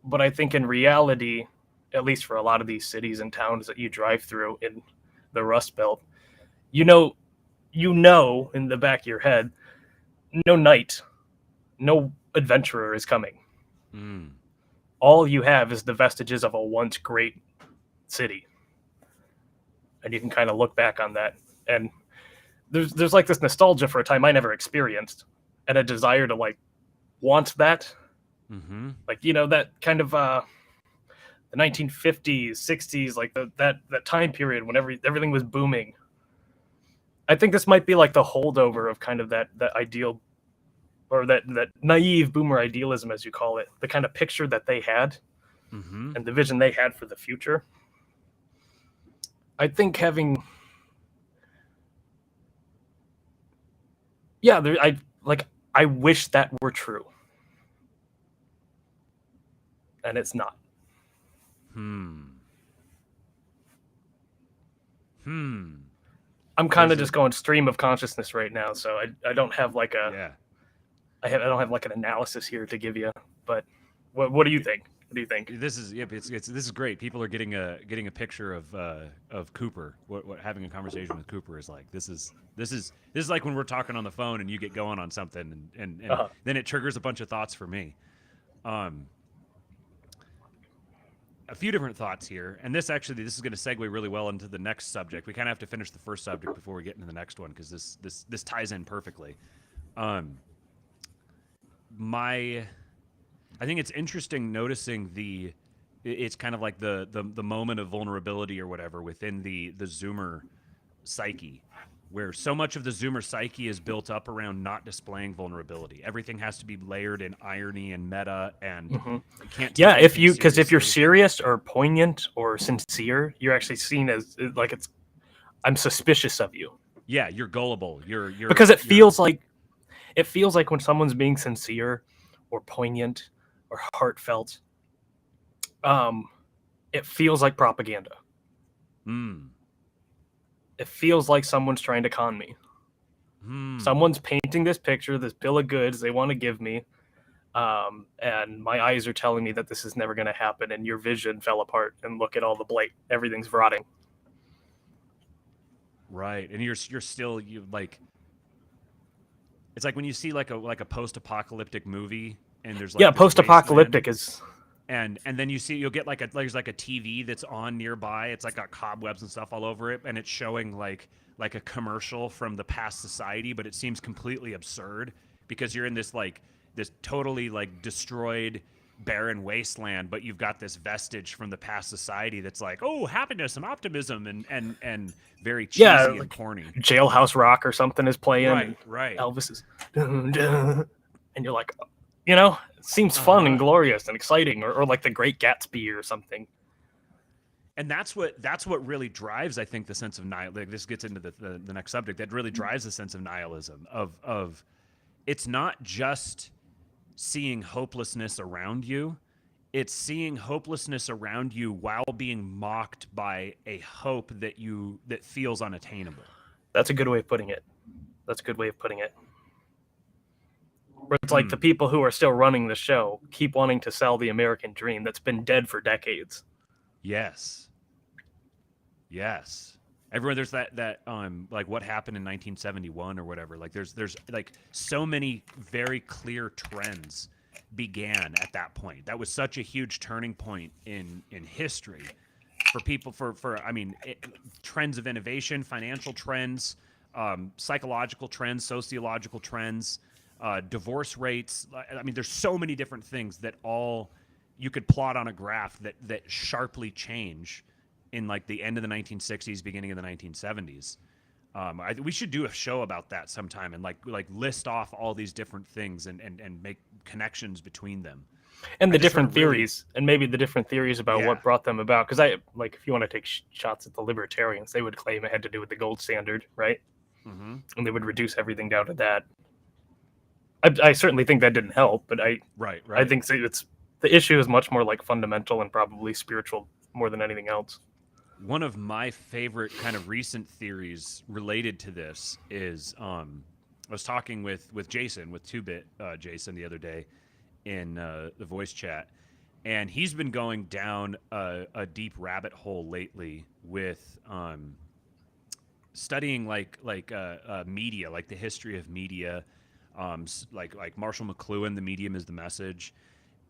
But I think in reality, at least for a lot of these cities and towns that you drive through in the Rust Belt, in the back of your head, no knight, no adventurer is coming. All you have is the vestiges of a once great city. And you can kind of look back on that. And there's like this nostalgia for a time I never experienced, and a desire to like want that, Mm-hmm. like that kind of the 1950s, 60s, like that time period when everything was booming. I think this might be like the holdover of kind of that ideal, or that naive boomer idealism, as you call it, the kind of picture that they had Mm-hmm. and the vision they had for the future. I think having, yeah, I wish that were true, and it's not. Hmm. I'm kind There's of a just going stream of consciousness right now, so I don't have like yeah. I don't have like an analysis here to give you. But what do you think? What do you think? This is it's this is great. People are getting a picture of Cooper. What having a conversation with Cooper is like. This is like when we're talking on the phone and you get going on something and Uh-huh. then it triggers a bunch of thoughts for me. Um, a few different thoughts here, and this is going to segue really well into the next subject. We kind of have to finish the first subject before we get into the next one because this ties in perfectly. Um, my I think it's interesting noticing it's kind of like the moment of vulnerability or whatever within the Zoomer psyche, where so much of the Zoomer psyche is built up around not displaying vulnerability. Everything has to be layered in irony and meta, and you can't take Yeah, if anything you because if you're seriously. serious or poignant or sincere, you're actually seen as like it's I'm suspicious of you, Yeah, you're gullible. because You're it feels like when someone's being sincere or poignant or heartfelt, um, it feels like propaganda. mm, It feels like someone's trying to con me. Someone's painting this picture, this bill of goods they want to give me, and my eyes are telling me that this is never going to happen, and your vision fell apart, and look at all the blight, everything's rotting. right, and you're still you like. It's like when you see like a post-apocalyptic movie and there's Yeah, like this wasteland post-apocalyptic is and then you'll get like there's like a TV that's on nearby. It's like got cobwebs and stuff all over it, and it's showing like a commercial from the past society, but it seems completely absurd because you're in this totally like destroyed barren wasteland, but you've got this vestige from the past society that's like, oh, happiness and optimism and very yeah, cheesy and like corny. Jailhouse Rock or something is playing, and Right, right. Elvis is, dun, dun, and you're like, it seems fun and Uh-huh. glorious and exciting, or like The Great Gatsby or something. And that's what really drives, I think, the sense of nihilism. Like, this gets into the next subject that really drives the sense of nihilism of it's not just seeing hopelessness around you, it's seeing hopelessness around you while being mocked by a hope that feels unattainable. That's a good way of putting it. That's a good way of putting it. Where it's like the Hmm. people who are still running the show keep wanting to sell the American dream that's been dead for decades. Yes. Yes. Everyone, there's that like what happened in 1971 or whatever. Like there's like so many very clear trends began at that point. That was such a huge turning point in history for people for I mean trends of innovation, financial trends, psychological trends, sociological trends, divorce rates. I mean, there's so many different things that all you could plot on a graph that sharply change in like the end of the 1960s, beginning of the 1970s. We should do a show about that sometime and like list off all these different things and make connections between them. And I the just heard a different really theories, and maybe the different theories about yeah. what brought them about. Because I like, if you want to take shots at the libertarians, they would claim it had to do with the gold standard, right? Mm-hmm. And they would reduce everything down to that. I certainly think that didn't help, but Right, I right. think it's the issue is much more like fundamental and probably spiritual more than anything else. One of my favorite kind of recent theories related to this is I was talking with Jason with 2-bit Jason the other day in the voice chat, and he's been going down a deep rabbit hole lately with studying media, like the history of media, like Marshall McLuhan, The Medium is the Message,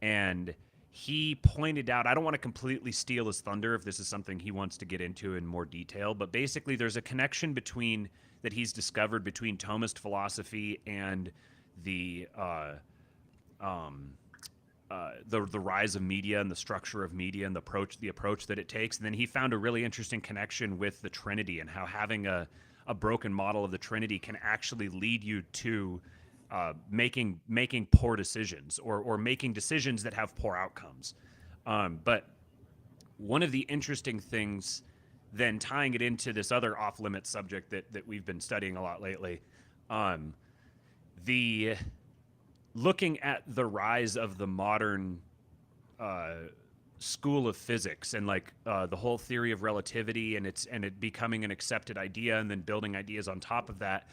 and he pointed out, I don't want to completely steal his thunder if this is something he wants to get into in more detail, but basically there's a connection between that he's discovered between Thomist philosophy and the the rise of media and the structure of media and the approach that it takes. And then he found a really interesting connection with the Trinity and how having a broken model of the Trinity can actually lead you to making poor decisions or making decisions that have poor outcomes. But one of the interesting things, then tying it into this other off limit subject that we've been studying a lot lately, the looking at the rise of the modern school of physics and like the whole theory of relativity and it becoming an accepted idea and then building ideas on top of that.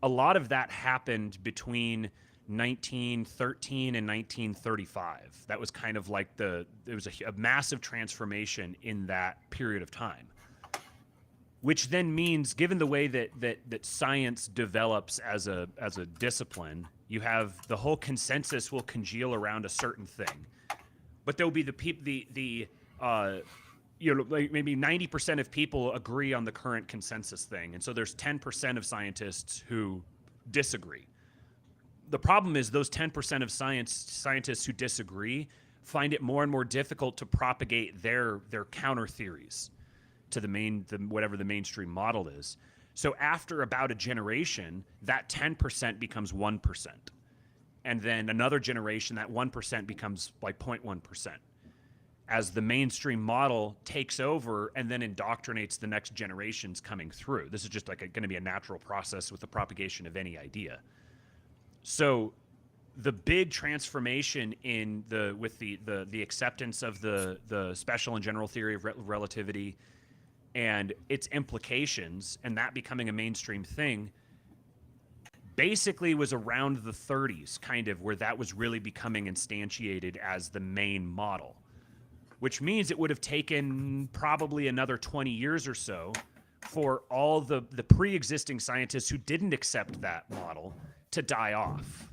A lot of that happened between 1913 and 1935. That was kind of like there was a massive transformation in that period of time. Which then means, given the way that science develops as a discipline, you have the whole consensus will congeal around a certain thing, but there'll be like maybe 90% of people agree on the current consensus thing, and so there's 10% of scientists who disagree. The problem is those 10% of scientists who disagree find it more and more difficult to propagate their counter theories to whatever the mainstream model is. So after about a generation, that 10% becomes 1%. And then another generation, that 1% becomes like 0.1%. As the mainstream model takes over and then indoctrinates the next generations coming through. This is just like going to be a natural process with the propagation of any idea. So the big transformation with the acceptance of the special and general theory of relativity and its implications, and that becoming a mainstream thing, basically was around the 30s, kind of, where that was really becoming instantiated as the main model, which means it would have taken probably another 20 years or so for all the pre-existing scientists who didn't accept that model to die off.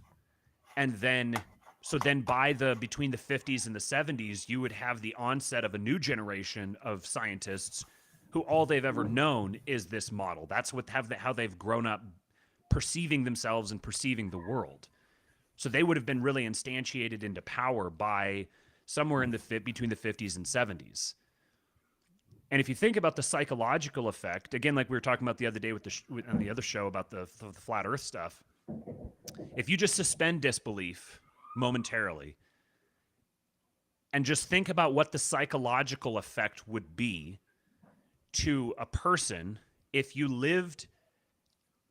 And then between the 50s and the 70s, you would have the onset of a new generation of scientists who all they've ever known is this model. That's how they've grown up perceiving themselves and perceiving the world. So they would have been really instantiated into power by somewhere between the 50s and 70s. And if you think about the psychological effect, again, like we were talking about the other day on the other show about the flat Earth stuff, if you just suspend disbelief momentarily and just think about what the psychological effect would be to a person if you lived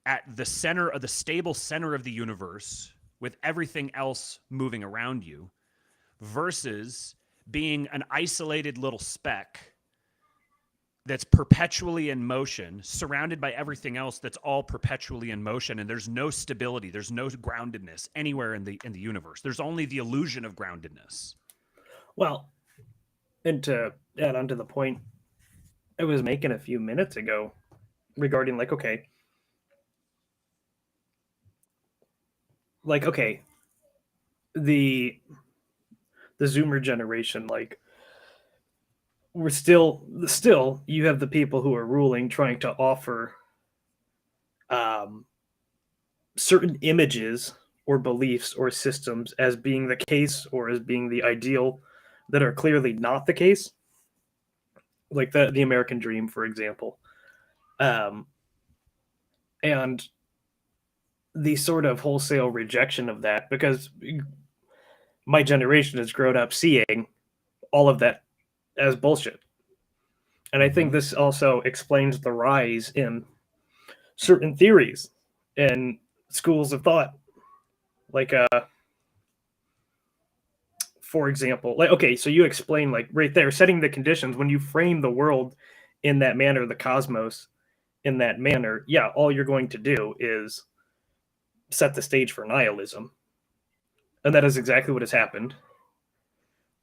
at the center of the stable center of the universe with everything else moving around you versus being an isolated little speck that's perpetually in motion, surrounded by everything else that's all perpetually in motion, and there's no stability, there's no groundedness anywhere in the universe. There's only the illusion of groundedness. Well, and to add on to the point I was making a few minutes ago regarding okay, the Zoomer generation, we're still you have the people who are ruling trying to offer certain images or beliefs or systems as being the case or as being the ideal that are clearly not the case, like the American dream, for example. And the sort of wholesale rejection of that, because my generation has grown up seeing all of that as bullshit. And I think this also explains the rise in certain theories and schools of thought. For example, okay, so you explain, right there, setting the conditions, when you frame the world in that manner, the cosmos in that manner, yeah, all you're going to do is set the stage for nihilism. And that is exactly what has happened.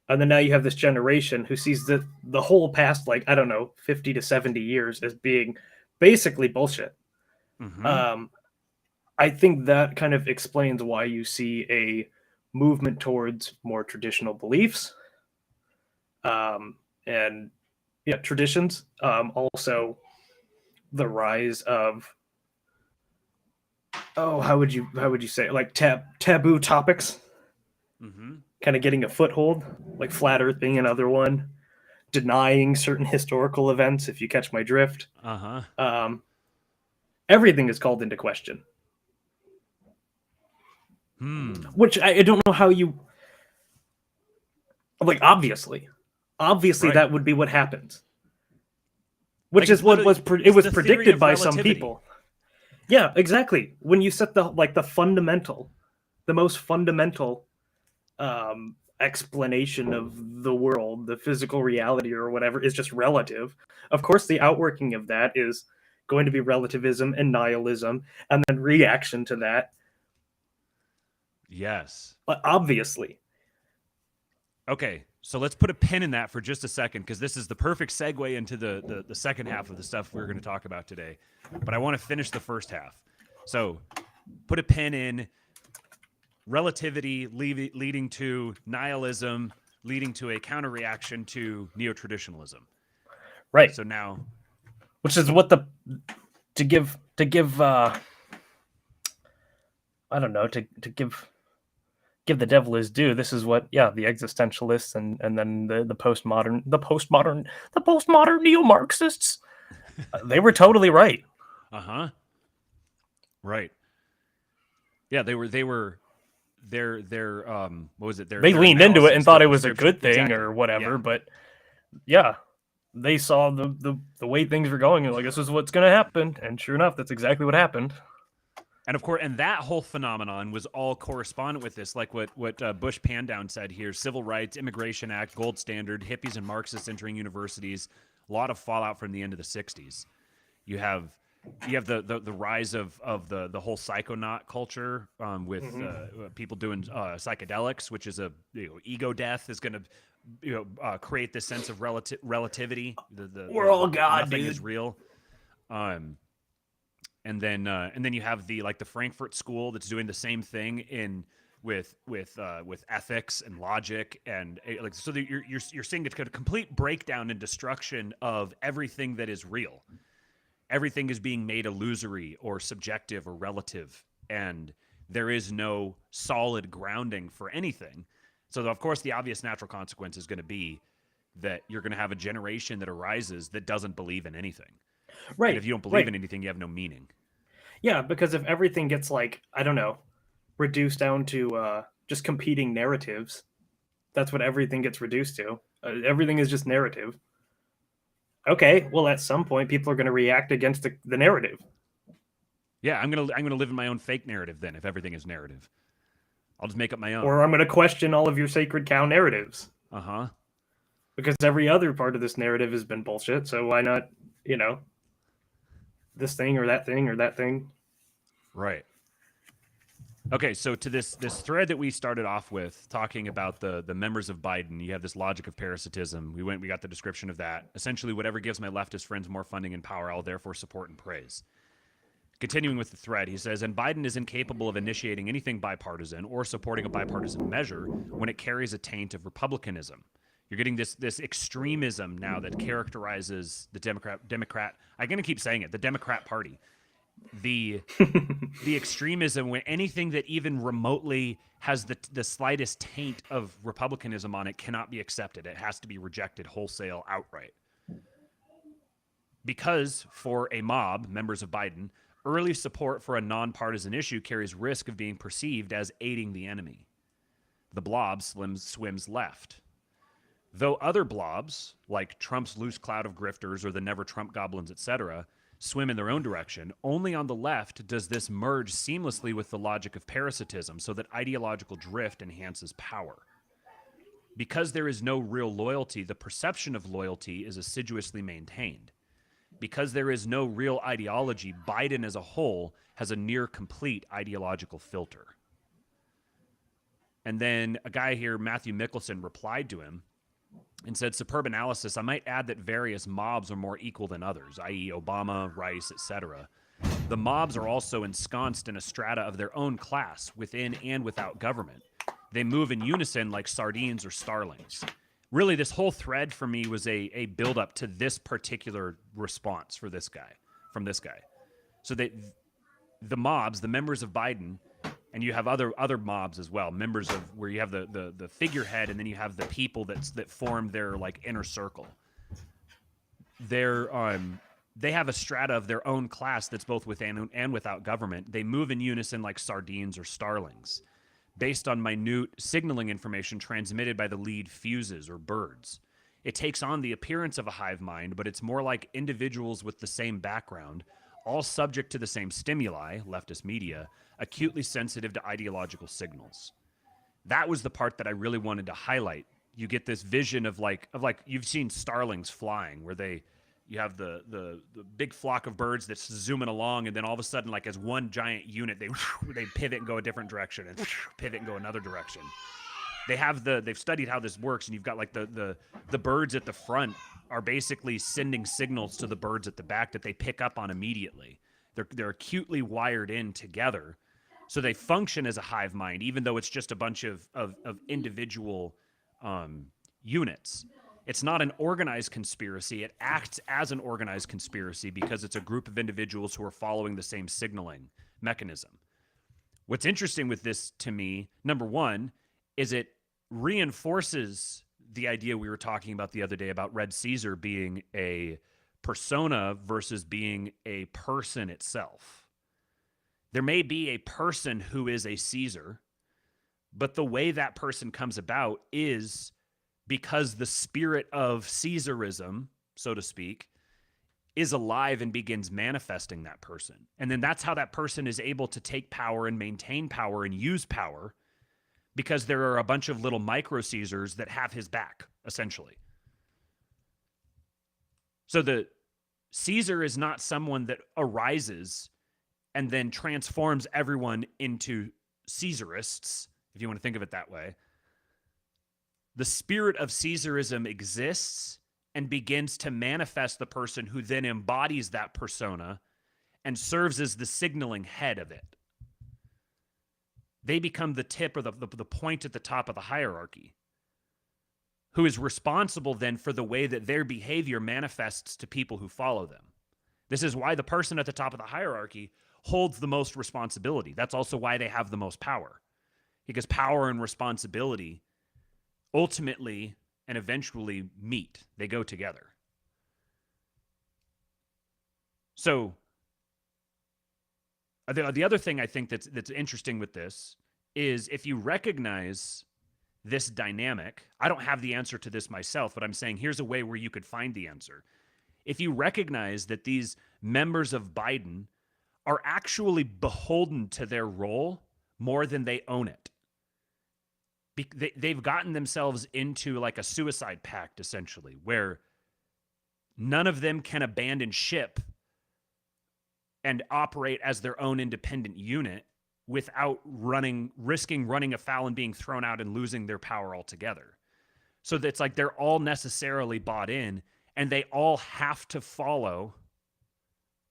And then now you have this generation who sees the whole past, 50 to 70 years as being basically bullshit. Mm-hmm. I think that kind of explains why you see a movement towards more traditional beliefs, And yeah, traditions. Also, the rise of how would you say it? Like taboo topics, Mm-hmm. kind of getting a foothold, like flat Earth being another one, denying certain historical events. If you catch my drift, Uh-huh. um, everything is called into question. Hmm. Which I don't know how you like. Obviously, Right. that would be what happens. Like Which it's is what literally it it's was the theory predicted of by some relativity. people. Yeah, exactly. When you set the most fundamental explanation of the world, the physical reality or whatever, is just relative. Of course, the outworking of that is going to be relativism and nihilism, and then reaction to that, Yes. obviously. Okay, so let's put a pin in that for just a second because this is the perfect segue into the second half of the stuff we're going to talk about today. But I want to finish the first half. So put a pin in relativity leading to nihilism, leading to a counter reaction to neo traditionalism. Right. So now, Which is what the to give I don't know, to give the devil his due. This is what, yeah, the existentialists and then the postmodern neo-Marxists, they were totally right. uh-huh. Right. Yeah, their what was it? They Their leaned into it and analysis, their thought it was a prescription. good thing Exactly. or whatever, Yeah. but yeah, they saw the way things were going and like, this is what's going to happen, and sure enough, that's exactly what happened. And of course, and that whole phenomenon was all correspondent with this, like what Bush Pandown said here: Civil Rights, Immigration Act, gold standard, hippies and Marxists entering universities. A lot of fallout from the end of the '60s. You have the rise of the whole psychonaut culture with people doing psychedelics, which is a ego death is going to create this sense of relativity. We're all The God, nothing is dude. real. Um, and then you have the Frankfurt School that's doing the same thing in with ethics and logic and like so you're seeing a complete breakdown and destruction of everything that is real. Everything is being made illusory or subjective or relative, and there is no solid grounding for anything. So of course the obvious natural consequence is going to be that you're going to have a generation that arises that doesn't believe in anything. And if Right, you don't believe right. in anything, you have no meaning. Yeah, because if everything gets, like, I don't know, reduced down to just competing narratives, that's what everything gets reduced to. Everything is just narrative. Okay, well, at some point, people are going to react against the narrative, Yeah, I'm gonna live in my own fake narrative then. If everything is narrative, I'll just make up my own. or I'm going to question all of your sacred cow narratives Uh huh. because every other part of this narrative has been bullshit. So why not, you know, this thing or that thing or that thing? Right. Okay, so to this thread that we started off with, talking about the members of Biden, you have this logic of parasitism. We got the description of that. Essentially, whatever gives my leftist friends more funding and power, I'll therefore support and praise. Continuing with the thread, he says, and Biden is incapable of initiating anything bipartisan or supporting a bipartisan measure when it carries a taint of republicanism. You're getting this extremism now that characterizes the Democrat. I'm going to keep saying it, the Democrat Party. The extremism when anything that even remotely has the slightest taint of republicanism on it cannot be accepted. It has to be rejected wholesale outright. Because for a mob, members of Biden, early support for a nonpartisan issue carries risk of being perceived as aiding the enemy. The blob swims left. Though other blobs, like Trump's loose cloud of grifters or the never Trump goblins, etc., swim in their own direction, only on the left does this merge seamlessly with the logic of parasitism so that ideological drift enhances power. Because there is no real loyalty, the perception of loyalty is assiduously maintained. Because there is no real ideology, Biden as a whole has a near complete ideological filter. And then a guy here, Matthew Mickelson, replied to him and said, superb analysis. I might add that various mobs are more equal than others, i.e. Obama, Rice, etc. The mobs are also ensconced in a strata of their own class, within and without government. They move in unison like sardines or starlings. really this whole thread for me was a build up to this particular response for this guy from this guy. So that the mobs, the members of Biden, and you have other mobs as well, members of where you have the figurehead, and then you have the people that form their like inner circle. They have a strata of their own class that's both within and without government. They move in unison like sardines or starlings, based on minute signaling information transmitted by the lead fuses or birds. It takes on the appearance of a hive mind, but it's more like individuals with the same background, all subject to the same stimuli, leftist media, acutely sensitive to ideological signals. That was the part that I really wanted to highlight. You get this vision of like you've seen starlings flying, where you have the big flock of birds that's zooming along, and then all of a sudden, like as one giant unit, they pivot and go a different direction, and pivot and go another direction. They've studied how this works, and you've got like the birds at the front are basically sending signals to the birds at the back that they pick up on immediately. They're acutely wired in together, so they function as a hive mind, even though it's just a bunch of individual units. It's not an organized conspiracy. It acts as an organized conspiracy because it's a group of individuals who are following the same signaling mechanism. What's interesting with this to me, number one, is it reinforces the idea we were talking about the other day about Red Caesar being a persona versus being a person itself. There may be a person who is a Caesar, but the way that person comes about is because the spirit of Caesarism, so to speak, is alive and begins manifesting that person. And then that's how that person is able to take power and maintain power and use power, because there are a bunch of little micro Caesars that have his back, essentially. So the Caesar is not someone that arises and then transforms everyone into Caesarists, if you want to think of it that way. The spirit of Caesarism exists and begins to manifest the person who then embodies that persona and serves as the signaling head of it. They become the tip or the point at the top of the hierarchy, who is responsible then for the way that their behavior manifests to people who follow them. This is why the person at the top of the hierarchy holds the most responsibility. That's also why they have the most power, because power and responsibility ultimately and eventually meet. They go together. So the other thing I think that's interesting with this is if you recognize this dynamic, I don't have the answer to this myself, but I'm saying here's a way where you could find the answer. If you recognize that these members of Biden are actually beholden to their role more than they own it. They've gotten themselves into like a suicide pact, essentially, where none of them can abandon ship and operate as their own independent unit without risking running afoul and being thrown out and losing their power altogether. So it's like they're all necessarily bought in, and they all have to follow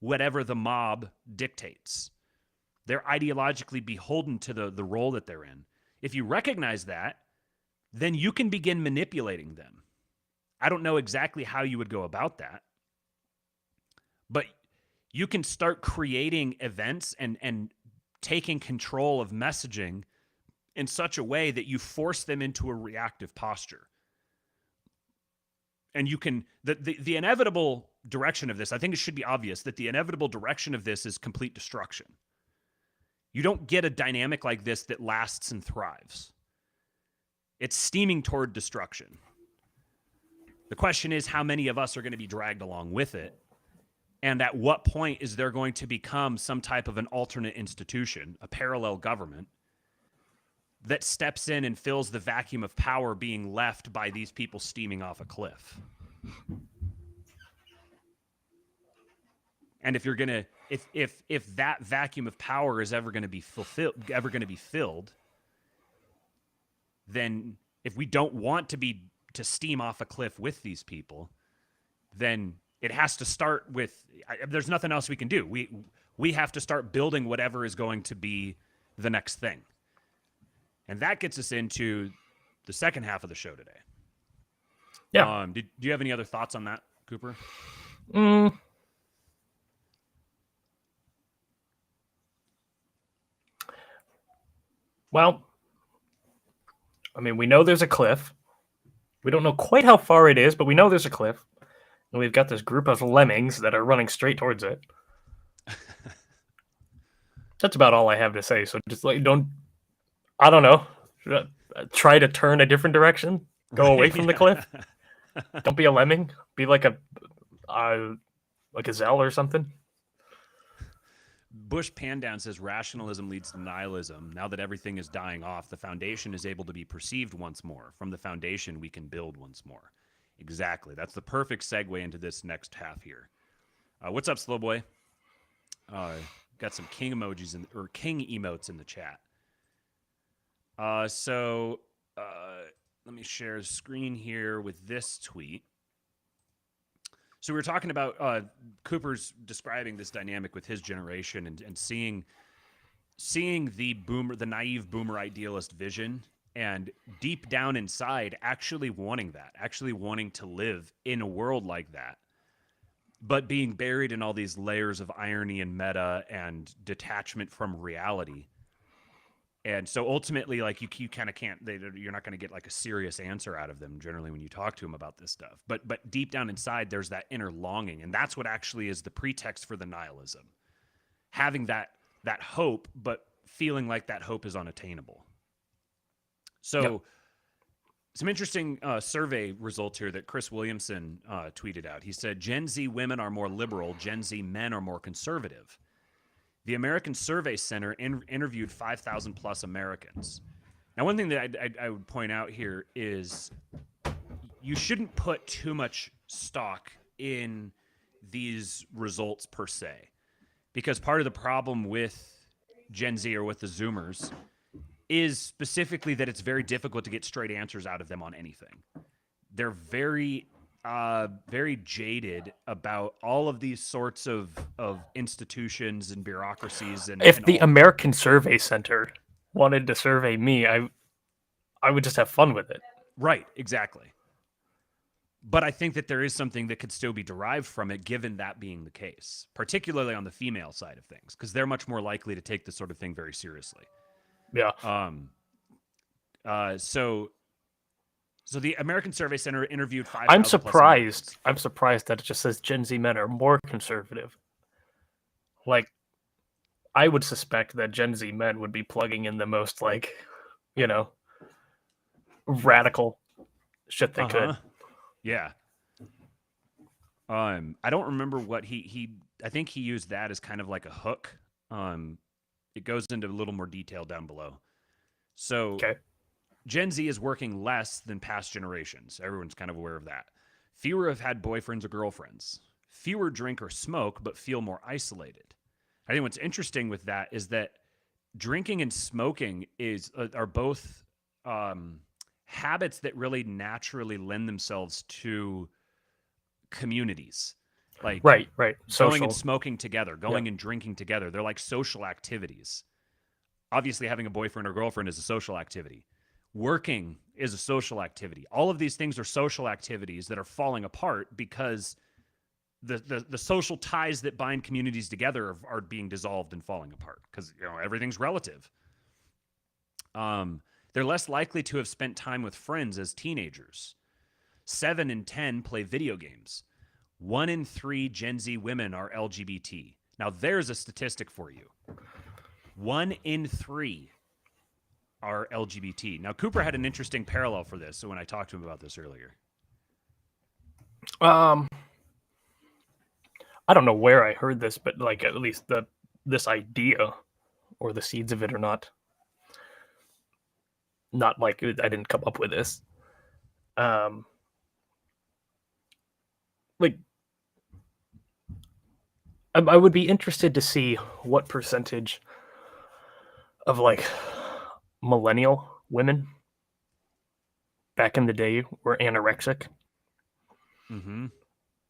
whatever the mob dictates. They're ideologically beholden to the role that they're in. If you recognize that, then you can begin manipulating them. I don't know exactly how you would go about that, but you can start creating events and taking control of messaging in such a way that you force them into a reactive posture. And you can, the inevitable direction of this, I think it should be obvious that the inevitable direction of this is complete destruction. You don't get a dynamic like this that lasts and thrives. It's steaming toward destruction. The question is how many of us are going to be dragged along with it, and at what point is there going to become some type of an alternate institution, a parallel government, that steps in and fills the vacuum of power being left by these people steaming off a cliff. And if you're gonna, if that vacuum of power is ever going to be filled, then if we don't want to steam off a cliff with these people, then it has to start with. There's nothing else we can do. We have to start building whatever is going to be the next thing, and that gets us into the second half of the show today. Yeah. Do you have any other thoughts on that, Cooper? Mm, well, I mean, we know there's a cliff. We don't know quite how far it is, but we know there's a cliff. And we've got this group of lemmings that are running straight towards it. That's about all I have to say. So just like, I don't know, try to turn a different direction, go away Right. from the cliff. Don't be a lemming. Be like a gazelle or something. Bush Pandown says rationalism leads to nihilism. Now that everything is dying off, the foundation is able to be perceived once more. From the foundation, we can build once more. Exactly. That's the perfect segue into this next half here. What's up, Slow Boy? Got some king emojis or king emotes in the chat. So let me share a screen here with this tweet. So we were talking about Cooper's describing this dynamic with his generation and seeing the naive boomer idealist vision, and deep down inside actually wanting that, actually wanting to live in a world like that, but being buried in all these layers of irony and meta and detachment from reality. And so ultimately, like you kind of can't. You're not going to get like a serious answer out of them generally when you talk to them about this stuff. But deep down inside, there's that inner longing, and that's what actually is the pretext for the nihilism. Having that hope, but feeling like that hope is unattainable. So, Yep. some interesting survey results here that Chris Williamson tweeted out. He said Gen Z women are more liberal, Gen Z men are more conservative. The American Survey Center interviewed 5,000 plus Americans. Now, one thing that I would point out here is you shouldn't put too much stock in these results per se, because part of the problem with Gen Z or with the Zoomers is specifically that it's very difficult to get straight answers out of them on anything. They're very very jaded about all of these sorts of institutions and bureaucracies If and the all. American Survey Center wanted to survey me, I would just have fun with it. Right, exactly. But I think that there is something that could still be derived from it, given that being the case, particularly on the female side of things, because they're much more likely to take this sort of thing very seriously. Yeah. So the American Survey Center interviewed 5,000 I'm plus surprised. Americans. I'm surprised that it just says Gen Z men are more conservative. Like, I would suspect that Gen Z men would be plugging in the most, like, you know, radical shit they could. Yeah. I don't remember what he. I think he used that as kind of like a hook. It goes into a little more detail down below. So Okay. Gen Z is working less than past generations. Everyone's kind of aware of that. Fewer have had boyfriends or girlfriends. Fewer drink or smoke, but feel more isolated. I think what's interesting with that is that drinking and smoking are both habits that really naturally lend themselves to communities, like Right. going and Social. smoking together, going Yeah. and drinking together. They're like social activities. Obviously, having a boyfriend or girlfriend is a social activity. Working is a social activity. All of these things are social activities that are falling apart because the social ties that bind communities together are being dissolved and falling apart because everything's relative. They're less likely to have spent time with friends as teenagers. 7 in 10 play video games. 1 in 3 Gen Z women are LGBT. Now, there's a statistic for you. 1 in 3 are LGBT. Now, Cooper had an interesting parallel for this. So when I talked to him about this earlier, I don't know where I heard this, but like at least this idea or the seeds of it are not like I didn't come up with this. Like I would be interested to see what percentage of like millennial women back in the day were anorexic and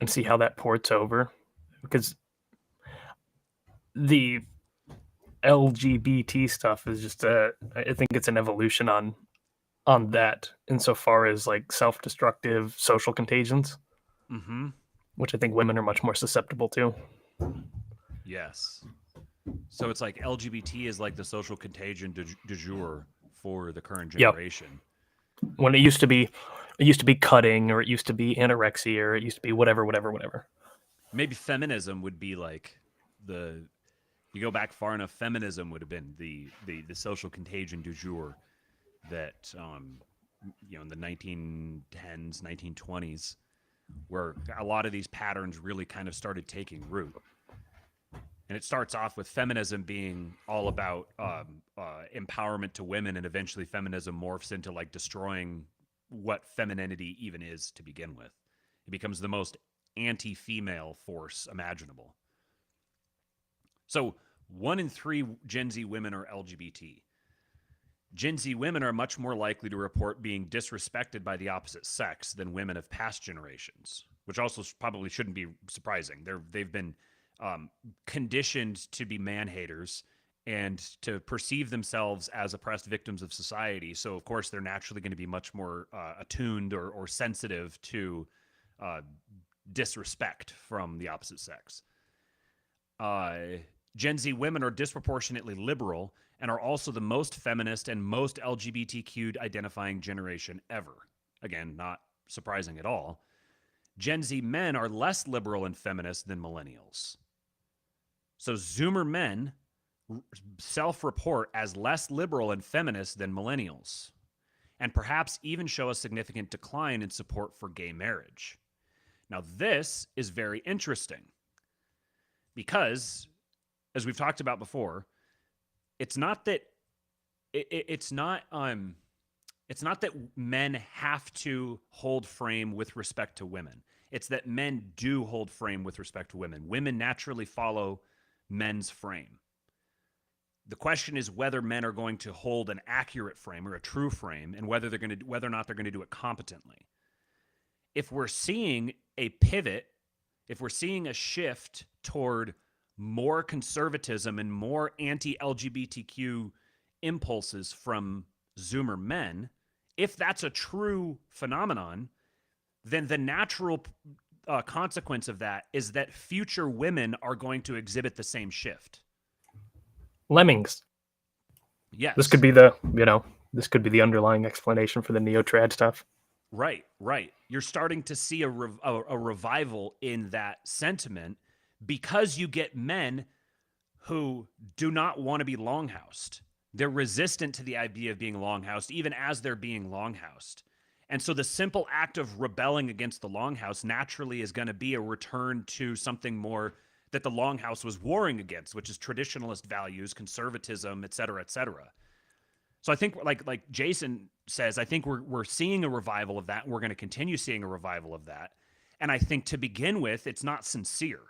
see how that ports over, because the LGBT stuff is just I think it's an evolution on on that insofar as like self-destructive social contagions, Mm-hmm. which I think women are much more susceptible to. Yes. So it's like LGBT is like the social contagion du jour for the current Yep. generation. When it used to be cutting, or it used to be anorexia, or it used to be whatever. Maybe feminism would be like the you go back far enough, feminism would have been the social contagion du jour that in the 1910s, 1920s, where a lot of these patterns really kind of started taking root. And it starts off with feminism being all about empowerment to women, and eventually feminism morphs into like destroying what femininity even is to begin with. It becomes the most anti-female force imaginable. So 1 in 3 Gen Z women are LGBT. Gen Z women are much more likely to report being disrespected by the opposite sex than women of past generations, which also probably shouldn't be surprising. They've been conditioned to be man haters and to perceive themselves as oppressed victims of society. So, of course, they're naturally going to be much more attuned or sensitive to disrespect from the opposite sex. Gen Z women are disproportionately liberal and are also the most feminist and most LGBTQ identifying generation ever. Again, not surprising at all. Gen Z men are less liberal and feminist than millennials. So Zoomer men self-report as less liberal and feminist than millennials, and perhaps even show a significant decline in support for gay marriage. Now, this is very interesting because, as we've talked about before, it's not that it's not that men have to hold frame with respect to women. It's that men do hold frame with respect to women. Women naturally follow men's frame. The question is whether men are going to hold an accurate frame or a true frame, and whether or not they're going to do it competently. If we're seeing a pivot, if we're seeing a shift toward more conservatism and more anti-LGBTQ impulses from Zoomer men, if that's a true phenomenon, then the natural consequence of that is that future women are going to exhibit the same shift. Lemmings. Yes. This could be the underlying explanation for the neo-trad stuff. Right. You're starting to see a revival in that sentiment because you get men who do not want to be longhoused. They're resistant to the idea of being longhoused, even as they're being longhoused. And so the simple act of rebelling against the longhouse naturally is going to be a return to something more that the longhouse was warring against, which is traditionalist values, conservatism, et cetera, et cetera. So I think, like Jason says, I think we're seeing a revival of that, and we're going to continue seeing a revival of that. And I think to begin with, it's not sincere.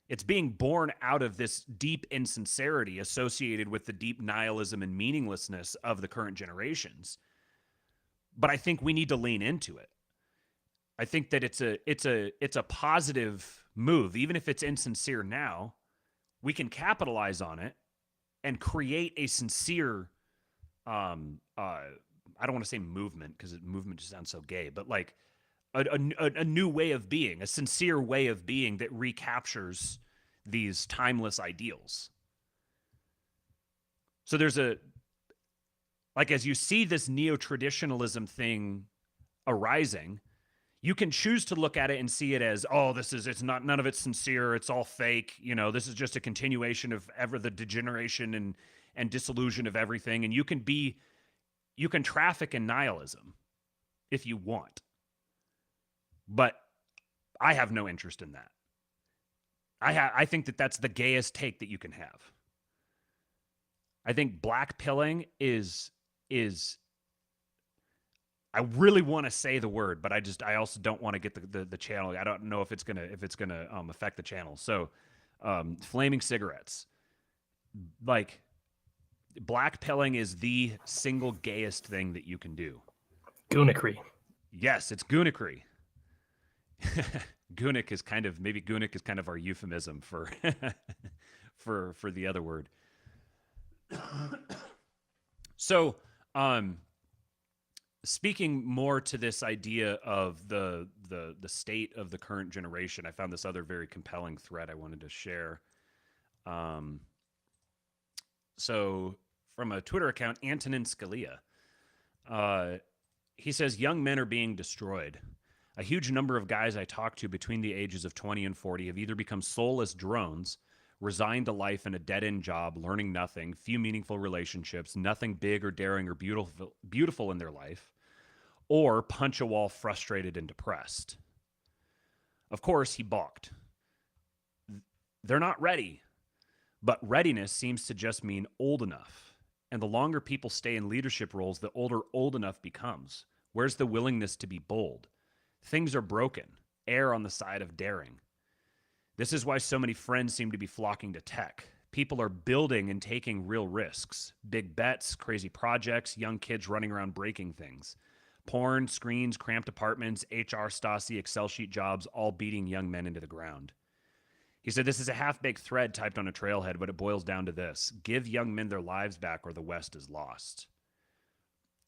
It's being born out of this deep insincerity associated with the deep nihilism and meaninglessness of the current generations. But I think we need to lean into it. I think that it's a positive move, even if it's insincere now. We can capitalize on it and create a sincere. I don't want to say movement because movement just sounds so gay, but like a new way of being, a sincere way of being that recaptures these timeless ideals. So there's as you see this neo-traditionalism thing arising, you can choose to look at it and see it as, it's not, none of it's sincere, it's all fake, this is just a continuation of the degeneration and disillusion of everything, and you can traffic in nihilism if you want. But I have no interest in that. I think that that's the gayest take that you can have. I think black pilling is I really want to say the word, but I also don't want to get the channel. I don't know if it's gonna affect the channel. So, flaming cigarettes, like black pilling, is the single gayest thing that you can do. Goonicry. Yes, it's goonicry. Goonic is kind of our euphemism for for the other word. So, speaking more to this idea of the state of the current generation, I found this other very compelling thread I wanted to share. Um, so from a Twitter account, Antonin Scalia, uh, he says young men are being destroyed. A huge number of guys I talk to between the ages of 20 and 40 have either become soulless drones, resigned to life in a dead-end job, learning nothing, few meaningful relationships, nothing big or daring or beautiful in their life, or punch a wall frustrated and depressed. Of course, he balked. They're not ready, but readiness seems to just mean old enough. And the longer people stay in leadership roles, the older old enough becomes. Where's the willingness to be bold? Things are broken. Err on the side of daring. This is why so many friends seem to be flocking to tech. People are building and taking real risks. Big bets, crazy projects, young kids running around breaking things. Porn, screens, cramped apartments, HR, Stasi, Excel sheet jobs, all beating young men into the ground. He said, this is a half-baked thread typed on a trailhead, but it boils down to this. Give young men their lives back or the West is lost.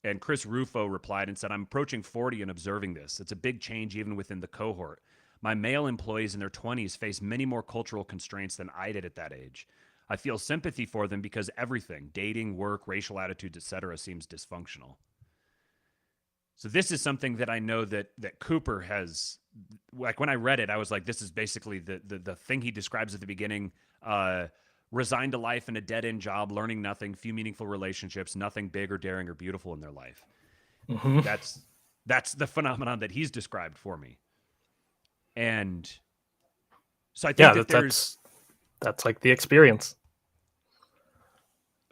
And Chris Rufo replied and said, I'm approaching 40 and observing this. It's a big change even within the cohort. My male employees in their 20s face many more cultural constraints than I did at that age. I feel sympathy for them because everything, dating, work, racial attitudes, etc., seems dysfunctional. So this is something that I know that Cooper has, like when I read it, I was like, this is basically the thing he describes at the beginning, resigned to life in a dead-end job, learning nothing, few meaningful relationships, nothing big or daring or beautiful in their life. Mm-hmm. That's the phenomenon that he's described for me. And so I think that's like the experience.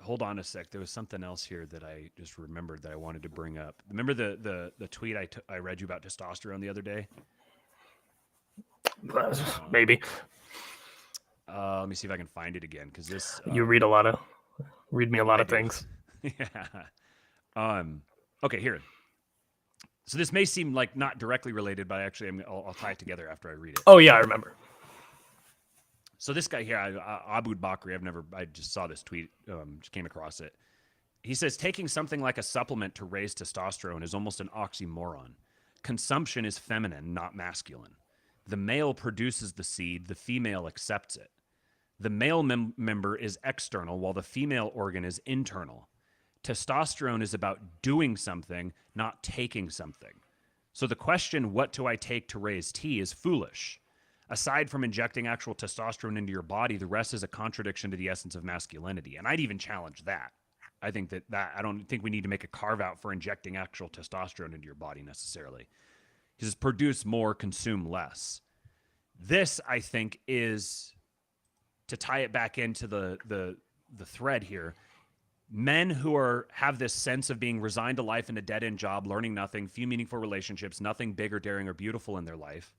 Hold on a sec. There was something else here that I just remembered that I wanted to bring up. Remember the tweet I read you about testosterone the other day? Maybe. Let me see if I can find it again because this. You read me a lot of things. Yeah. Okay, here. So this may seem like not directly related, but actually I'll tie it together after I read it. Oh yeah, I remember. So this guy here, Abud Bakri, I just saw this tweet, just came across it. He says, taking something like a supplement to raise testosterone is almost an oxymoron. Consumption is feminine, not masculine. The male produces the seed, the female accepts it. The male member is external, while the female organ is internal. Testosterone is about doing something, not taking something. So the question, what do I take to raise T, is foolish. Aside from injecting actual testosterone into your body, the rest is a contradiction to the essence of masculinity. And I'd even challenge that. I think that I don't think we need to make a carve out for injecting actual testosterone into your body necessarily. He says, produce more, consume less. This, I think, is, to tie it back into the thread here, men who have this sense of being resigned to life in a dead-end job, learning nothing, few meaningful relationships, nothing big or daring or beautiful in their life.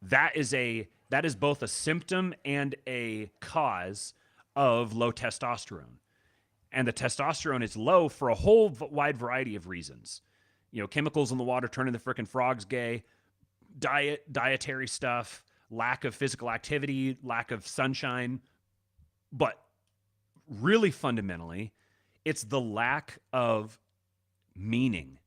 That is both a symptom and a cause of low testosterone. And the testosterone is low for a whole wide variety of reasons. You know, chemicals in the water turning the frickin' frogs gay, dietary stuff, lack of physical activity, lack of sunshine. But really fundamentally, it's the lack of meaning,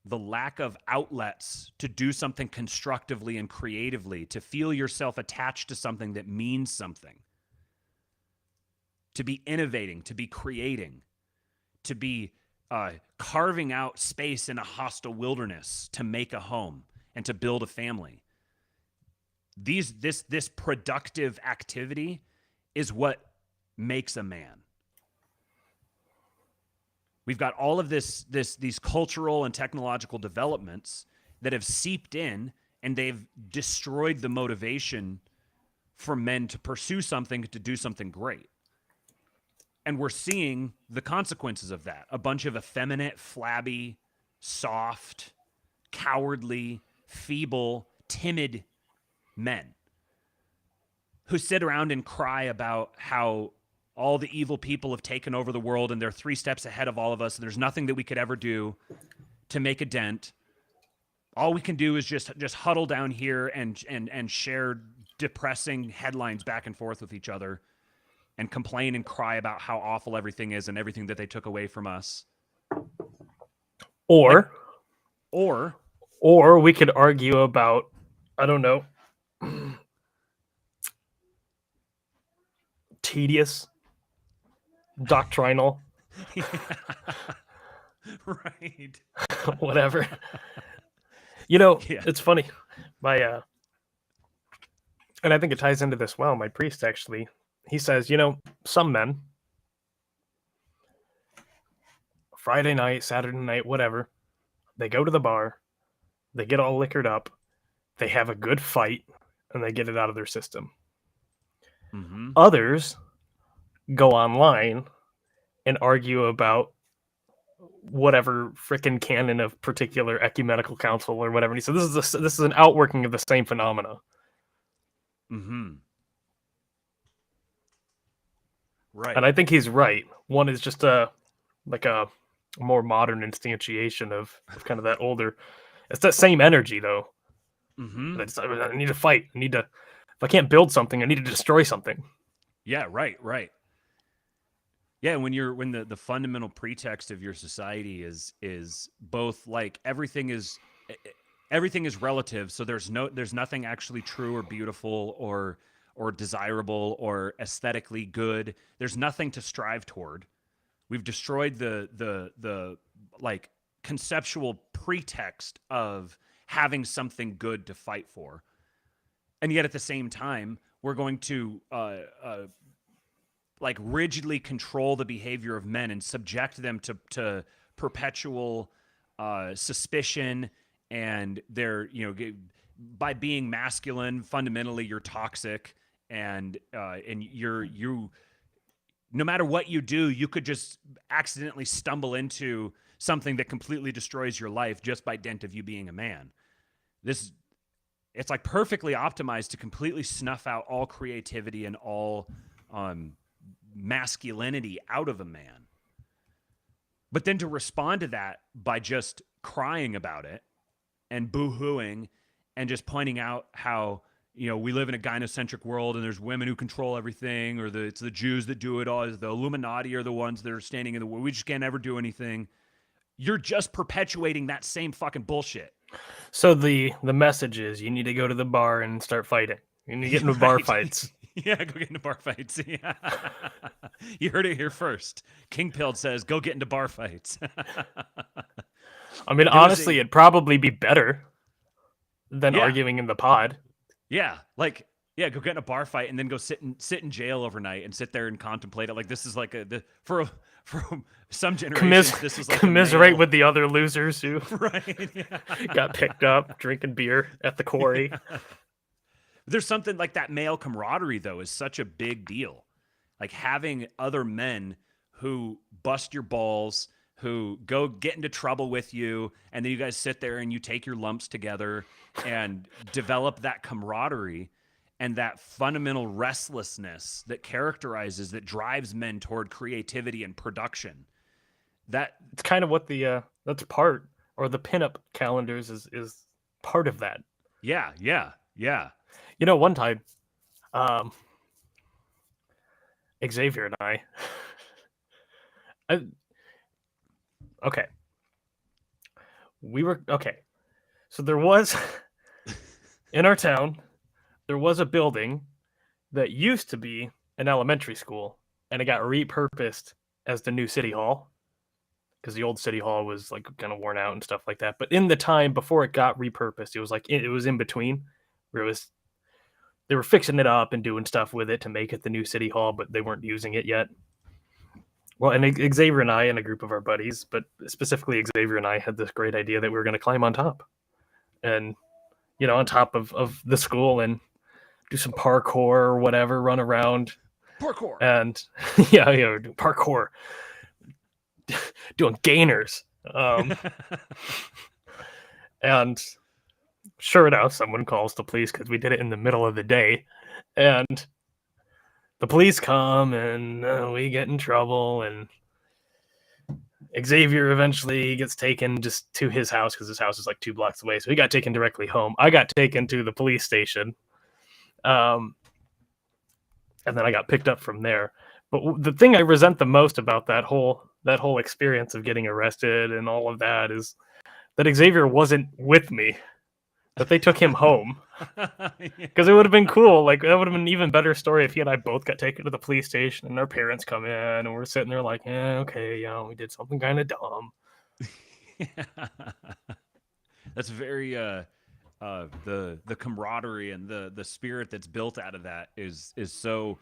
the lack of outlets to do something constructively and creatively, to feel yourself attached to something that means something, to be innovating, to be creating, to be carving out space in a hostile wilderness to make a home and to build a family. This productive activity is what makes a man. We've got all of these cultural and technological developments that have seeped in, and they've destroyed the motivation for men to pursue something, to do something great. And we're seeing the consequences of that. A bunch of effeminate, flabby, soft, cowardly, feeble, timid men who sit around and cry about how all the evil people have taken over the world and they're 3 steps ahead of all of us and there's nothing that we could ever do to make a dent. All we can do is just huddle down here and share depressing headlines back and forth with each other and complain and cry about how awful everything is and everything that they took away from us. Or Or or we could argue about, I don't know, tedious, doctrinal, right. whatever. You know, Yeah. it's funny. My and I think it ties into this well. My priest actually, he says, some men, Friday night, Saturday night, whatever, they go to the bar, they get all liquored up, they have a good fight, and they get it out of their system. Mm-hmm. Others go online and argue about whatever frickin' canon of particular ecumenical council or whatever. And he said this is an outworking of the same phenomena. Mm-hmm. Right. And I think he's right. One is just a more modern instantiation of kind of that older. It's that same energy though. Mm-hmm. I need to fight. If I can't build something, I need to destroy something. Yeah, right. Yeah, when the fundamental pretext of your society is both like everything is relative, so there's nothing actually true or beautiful or desirable or aesthetically good. There's nothing to strive toward. We've destroyed the like conceptual pretext of having something good to fight for. And yet at the same time, we're going to like rigidly control the behavior of men and subject them to perpetual suspicion, and they're by being masculine fundamentally you're toxic, and you no matter what you do you could just accidentally stumble into something that completely destroys your life just by dint of you being a man. It's like perfectly optimized to completely snuff out all creativity and all masculinity out of a man. But then to respond to that by just crying about it and boo-hooing and just pointing out how we live in a gynocentric world and there's women who control everything, or it's the Jews that do it all, the Illuminati are the ones that are standing in the way, we just can't ever do anything. You're just perpetuating that same fucking bullshit. So the message is you need to go to the bar and start fighting. You need to get into bar fights. Yeah, go get into bar fights. Yeah. You heard it here first. King Pilled says, go get into bar fights. I mean, honestly, it'd probably be better than Yeah. arguing in the pod. Yeah, go get in a bar fight and then go sit in jail overnight and sit there and contemplate it. Like this is like for some generations this is like commiserate with the other losers who right, yeah. got picked up drinking beer at the quarry. Yeah. There's something like that male camaraderie though is such a big deal. Like having other men who bust your balls, who go get into trouble with you, and then you guys sit there and you take your lumps together and develop that camaraderie and that fundamental restlessness that drives men toward creativity and production. That it's kind of what the that's part, or the pinup calendars is part of that. Yeah. One time, Xavier and I okay. So there was in our town, there was a building that used to be an elementary school, and it got repurposed as the new city hall because the old city hall was like kind of worn out and stuff like that. But in the time before it got repurposed, it was in between where they were fixing it up and doing stuff with it to make it the new city hall, but they weren't using it yet. Well, and Xavier and I and a group of our buddies, but specifically Xavier and I, had this great idea that we were going to climb on top. And, on top of the school and do some parkour or whatever, run around. Parkour. And, yeah, do parkour. Doing gainers. And sure enough, someone calls the police because we did it in the middle of the day. And the police come and we get in trouble, and Xavier eventually gets taken just to his house because his house is like 2 blocks away. So he got taken directly home. I got taken to the police station. And then I got picked up from there. But the thing I resent the most about that whole that whole experience of getting arrested and all of that is that Xavier wasn't with me. That they took him home. Because it would have been cool. Like, that would have been an even better story if he and I both got taken to the police station and our parents come in and we're sitting there like, okay, we did something kind of dumb. That's very the camaraderie and the spirit that's built out of that is so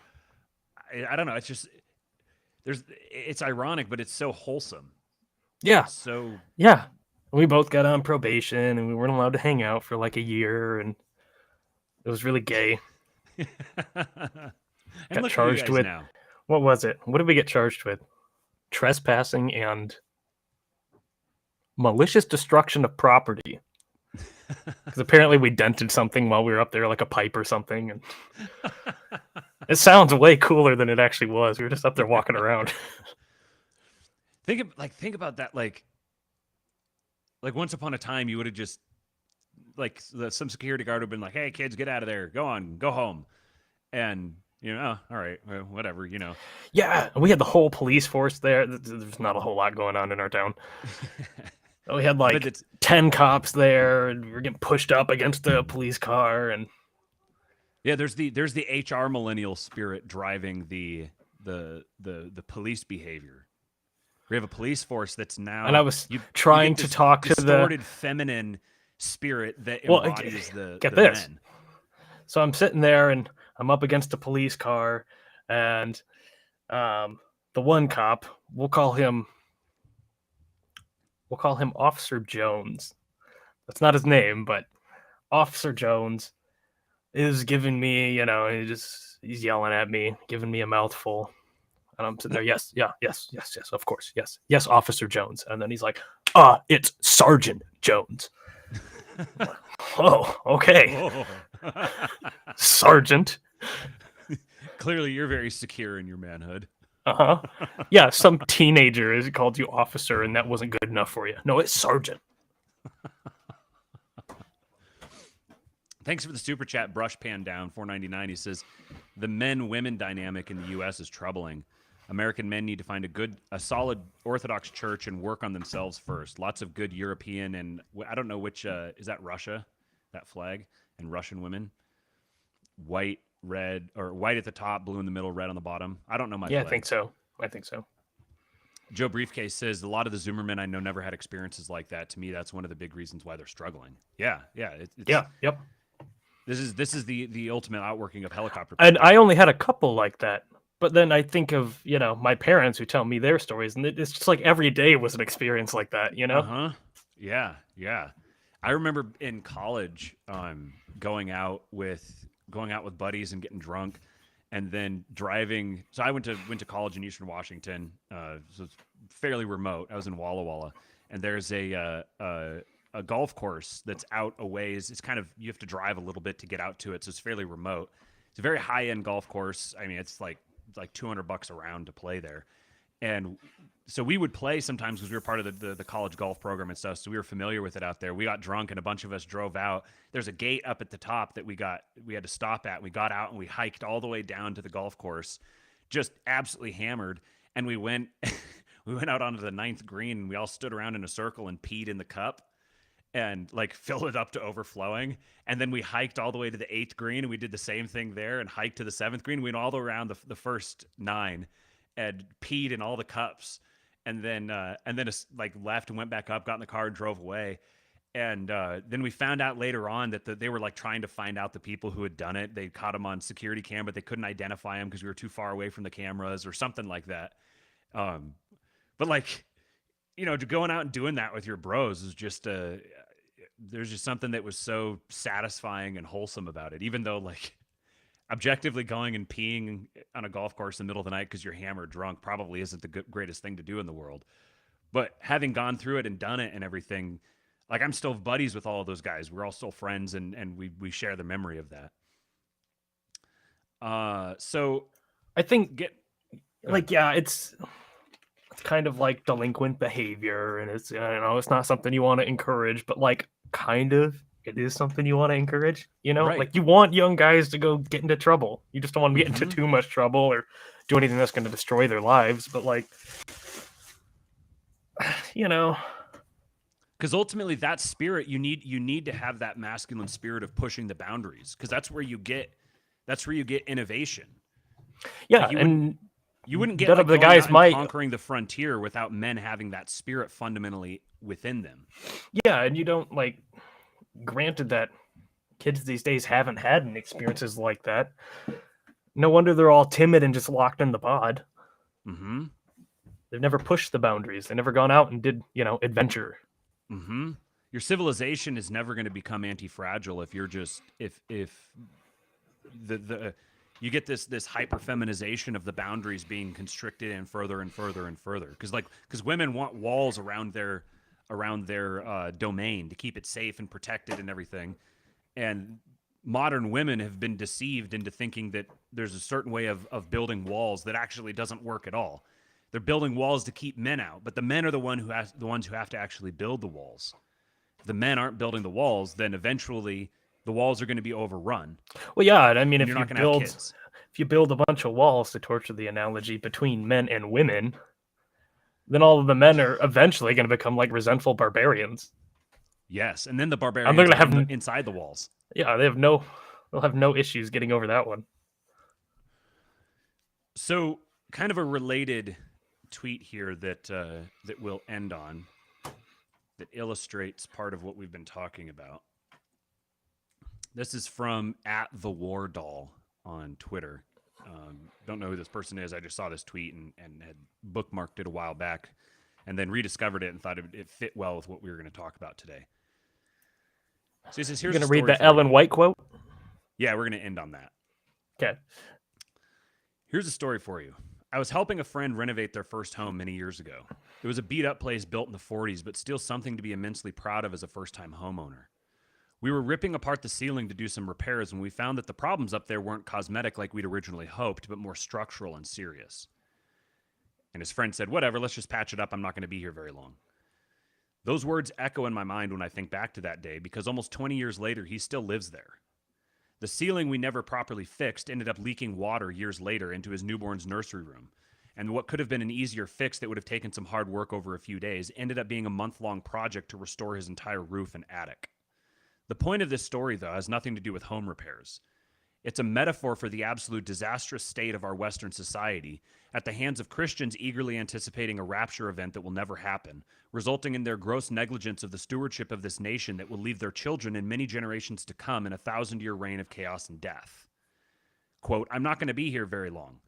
I don't know. It's just it's ironic, but it's so wholesome. Yeah. So yeah. We both got on probation and we weren't allowed to hang out for like a year, and it was really gay. And got charged with now. What was it? What did we get charged with? Trespassing and malicious destruction of property. Because apparently we dented something while we were up there, like a pipe or something. And it sounds way cooler than it actually was. We were just up there walking around. Think about that. Like once upon a time, you would have just some security guard would have been like, "Hey, kids, get out of there. Go on, go home." And all right, well, whatever, Yeah, we had the whole police force there. There's not a whole lot going on in our town. We had like 10 cops there, and we were getting pushed up against the police car. And yeah, there's the HR millennial spirit driving the police behavior. We have a police force that's now, and I was trying to talk to the distorted feminine spirit that embodies the this. men. So I'm sitting there and I'm up against a police car, and the one cop, we'll call him Officer Jones. That's not his name, but Officer Jones is giving me, he's yelling at me, giving me a mouthful. And I'm sitting there, yes, of course, yes, Officer Jones. And then he's like, it's Sergeant Jones. Oh, okay. Oh. Sergeant. Clearly, you're very secure in your manhood. Uh-huh. Yeah, some teenager has called you officer, and that wasn't good enough for you. No, it's Sergeant. Thanks for the super chat, Brush Pan Down, $4.99. He says, the men-women dynamic in the U.S. is troubling. American men need to find a solid Orthodox church and work on themselves first. Lots of good European and I don't know which, is that Russia, that flag, and Russian women? White, red, or white at the top, blue in the middle, red on the bottom. I don't know my flag. I think so. Joe Briefcase says, a lot of the Zoomer men I know never had experiences like that. To me, that's one of the big reasons why they're struggling. Yeah. Yep. This is the ultimate outworking of helicopter. And I only had a couple like that. But then I think of, my parents who tell me their stories, and it's just like every day was an experience like that, Uh-huh. Yeah. I remember in college going out with buddies and getting drunk and then driving. So I went to college in Eastern Washington. So it's fairly remote. I was in Walla Walla, and there's a golf course that's out a ways. It's kind of, you have to drive a little bit to get out to it, so it's fairly remote. It's a very high-end golf course. I mean, it's like $200 a round to play there. And so we would play sometimes because we were part of the college golf program and stuff. So we were familiar with it out there. We got drunk and a bunch of us drove out. There's a gate up at the top that we had to stop at. We got out and we hiked all the way down to the golf course, just absolutely hammered. And we went out onto the 9th green, and we all stood around in a circle and peed in the cup and filled it up to overflowing. And then we hiked all the way to the 8th green, and we did the same thing there and hiked to the 7th green. We went all the way around the first 9 and peed in all the cups. And then left and went back up, got in the car and drove away. And then we found out later on that they were trying to find out the people who had done it. They caught them on security cam, but they couldn't identify them because we were too far away from the cameras or something like that. But going out and doing that with your bros is just there's just something that was so satisfying and wholesome about it, even though objectively going and peeing on a golf course in the middle of the night because you're hammered drunk probably isn't the greatest thing to do in the world. But having gone through it and done it and everything, I'm still buddies with all of those guys. We're all still friends, and we share the memory of that. So I think it's kind of like delinquent behavior, and it's it's not something you want to encourage, but kind of it is something you want to encourage, Right. You want young guys to go get into trouble. You just don't want to get into too much trouble or do anything that's going to destroy their lives. But you know, Because ultimately, that spirit you need to have that masculine spirit of pushing the boundaries, because that's where you get innovation. yeah, Like and you wouldn't get none of like the going guys out and might. conquering the frontier without men having that spirit fundamentally within them. Yeah, and you don't like. Granted that kids these days haven't had any experiences like that. No wonder they're all timid and just locked in the pod. Mm-hmm. They've never pushed the boundaries. They've never gone out and did, adventure. Mm-hmm. Your civilization is never going to become anti-fragile if you're just if the you get this hyper feminization of the boundaries being constricted and further and further and further, because women want walls around their domain to keep it safe and protected and everything, and modern women have been deceived into thinking that there's a certain way of building walls that actually doesn't work at all. They're building walls to keep men out, but the men are the ones who have to actually build the walls. If the men aren't building the walls, then eventually the walls are going to be overrun, Well, yeah, I mean, and you're not going to have kids. if you build a bunch of walls, to torture the analogy, between men and women, then all of the men are eventually going to become like resentful barbarians. Yes, and then the And they're barbarians going are to have, inside the walls. yeah, they'll have no issues getting over that one. So, kind of a related tweet here that we'll end on that illustrates part of what we've been talking about. This is from @thewar_doll on Twitter. Don't know who this person is. I just saw this tweet and had bookmarked it a while back, and then rediscovered it and thought it fit well with what we were going to talk about today. So he says, You're "Here's going a to read story the for Ellen you." White quote? Yeah, we're going to end on that. Okay. Here's a story for you. I was helping a friend renovate their first home many years ago. It was a beat-up place built in the 40s, but still something to be immensely proud of as a first-time homeowner. We were ripping apart the ceiling to do some repairs when we found that the problems up there weren't cosmetic like we'd originally hoped, but more structural and serious. And his friend said, "Whatever, let's just patch it up. I'm not going to be here very long." Those words echo in my mind when I think back to that day, because almost 20 years later, he still lives there. The ceiling we never properly fixed ended up leaking water years later into his newborn's nursery room. And what could have been an easier fix that would have taken some hard work over a few days ended up being a month-long project to restore his entire roof and attic. The point of this story, though, has nothing to do with home repairs. It's a metaphor for the absolute disastrous state of our Western society at the hands of Christians eagerly anticipating a rapture event that will never happen, resulting in their gross negligence of the stewardship of this nation that will leave their children and many generations to come in a 1,000-year reign of chaos and death. Quote, "I'm not going to be here very long.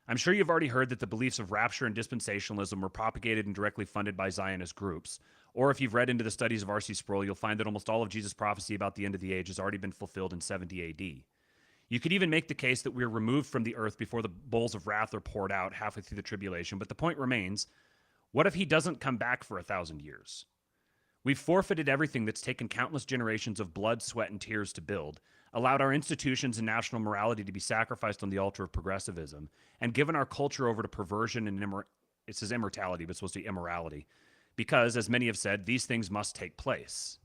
I'm sure you've already heard that the beliefs of rapture and dispensationalism were propagated and directly funded by Zionist groups. Or if you've read into the studies of R.C. Sproul, you'll find that almost all of Jesus' prophecy about the end of the age has already been fulfilled in 70 A.D. You could even make the case that we're removed from the earth before the bowls of wrath are poured out halfway through the tribulation, but the point remains, what if he doesn't come back for 1,000 years? We've forfeited everything that's taken countless generations of blood, sweat, and tears to build, allowed our institutions and national morality to be sacrificed on the altar of progressivism, and given our culture over to perversion and it says immortality, but it's supposed to be immorality, because, as many have said, these things must take place.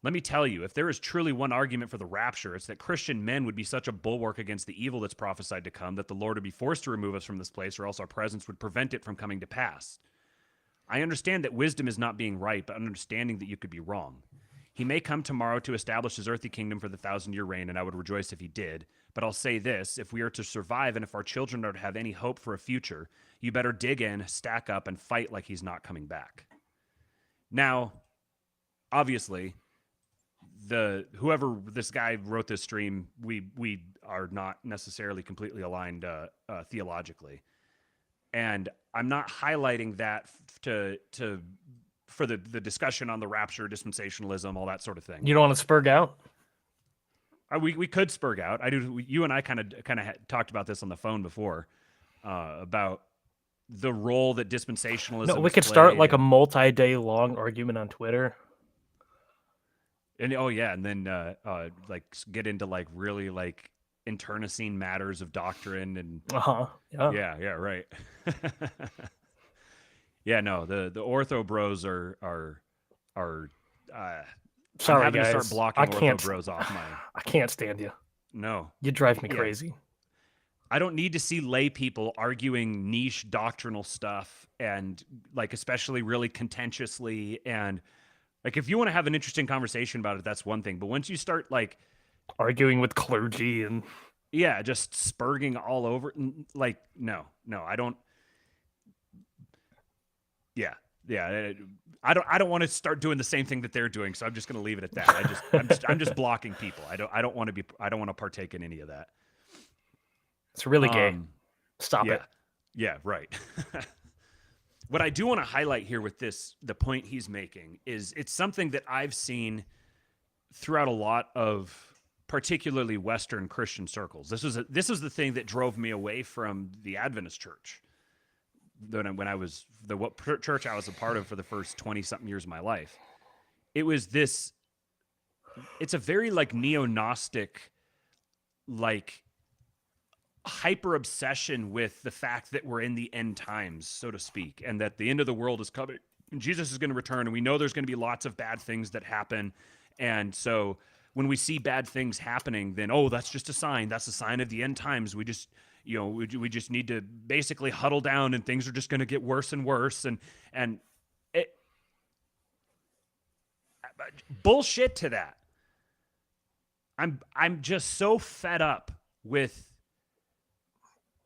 Let me tell you, if there is truly one argument for the rapture, it's that Christian men would be such a bulwark against the evil that's prophesied to come that the Lord would be forced to remove us from this place, or else our presence would prevent it from coming to pass. I understand that wisdom is not being right, but understanding that you could be wrong. He may come tomorrow to establish his earthly kingdom for the 1,000-year reign, and I would rejoice if he did. But I'll say this, if we are to survive and if our children are to have any hope for a future, you better dig in, stack up, and fight like he's not coming back. Now, obviously, whoever this guy wrote this stream, we are not necessarily completely aligned theologically, and I'm not highlighting that for the discussion on the rapture, dispensationalism, all that sort of thing. You don't want to spurg out? We could spurg out. You and I kind of talked about this on the phone before about the role that dispensationalism. No, we could start like a multi-day long argument on Twitter. And oh yeah, and then like get into like really like internecine matters of doctrine and yeah right. Yeah, no, the ortho bros are sorry I'm having guys, to start blocking ortho bros off my. I can't stand you. No, You drive me crazy. I don't need to see lay people arguing niche doctrinal stuff and like especially really contentiously, and like if you want to have an interesting conversation about it, that's one thing. But once you start like Arguing with clergy and yeah, just spurging all over, like no, I don't. Yeah, yeah. I don't want to start doing the same thing that they're doing, so I'm just going to leave it at that. I'm just blocking people. I don't want to be. I don't want to partake in any of that. it's really gay. Stop Yeah, it. yeah, right. What I do want to highlight here with this, the point he's making, is it's something that I've seen throughout a lot of particularly Western Christian circles. This was the thing that drove me away from the Adventist church when I was what church I was a part of for the first 20 something years of my life. It was this. It's a very like neo-Gnostic, like hyper obsession with the fact that we're in the end times, so to speak, and that the end of the world is coming. And Jesus is going to return, and we know there's going to be lots of bad things that happen. And so when we see bad things happening, then, oh, that's just a sign. That's a sign of the end times. We just, we just need to basically huddle down, and things are just going to get worse and worse. And it, bullshit to that. I'm just so fed up with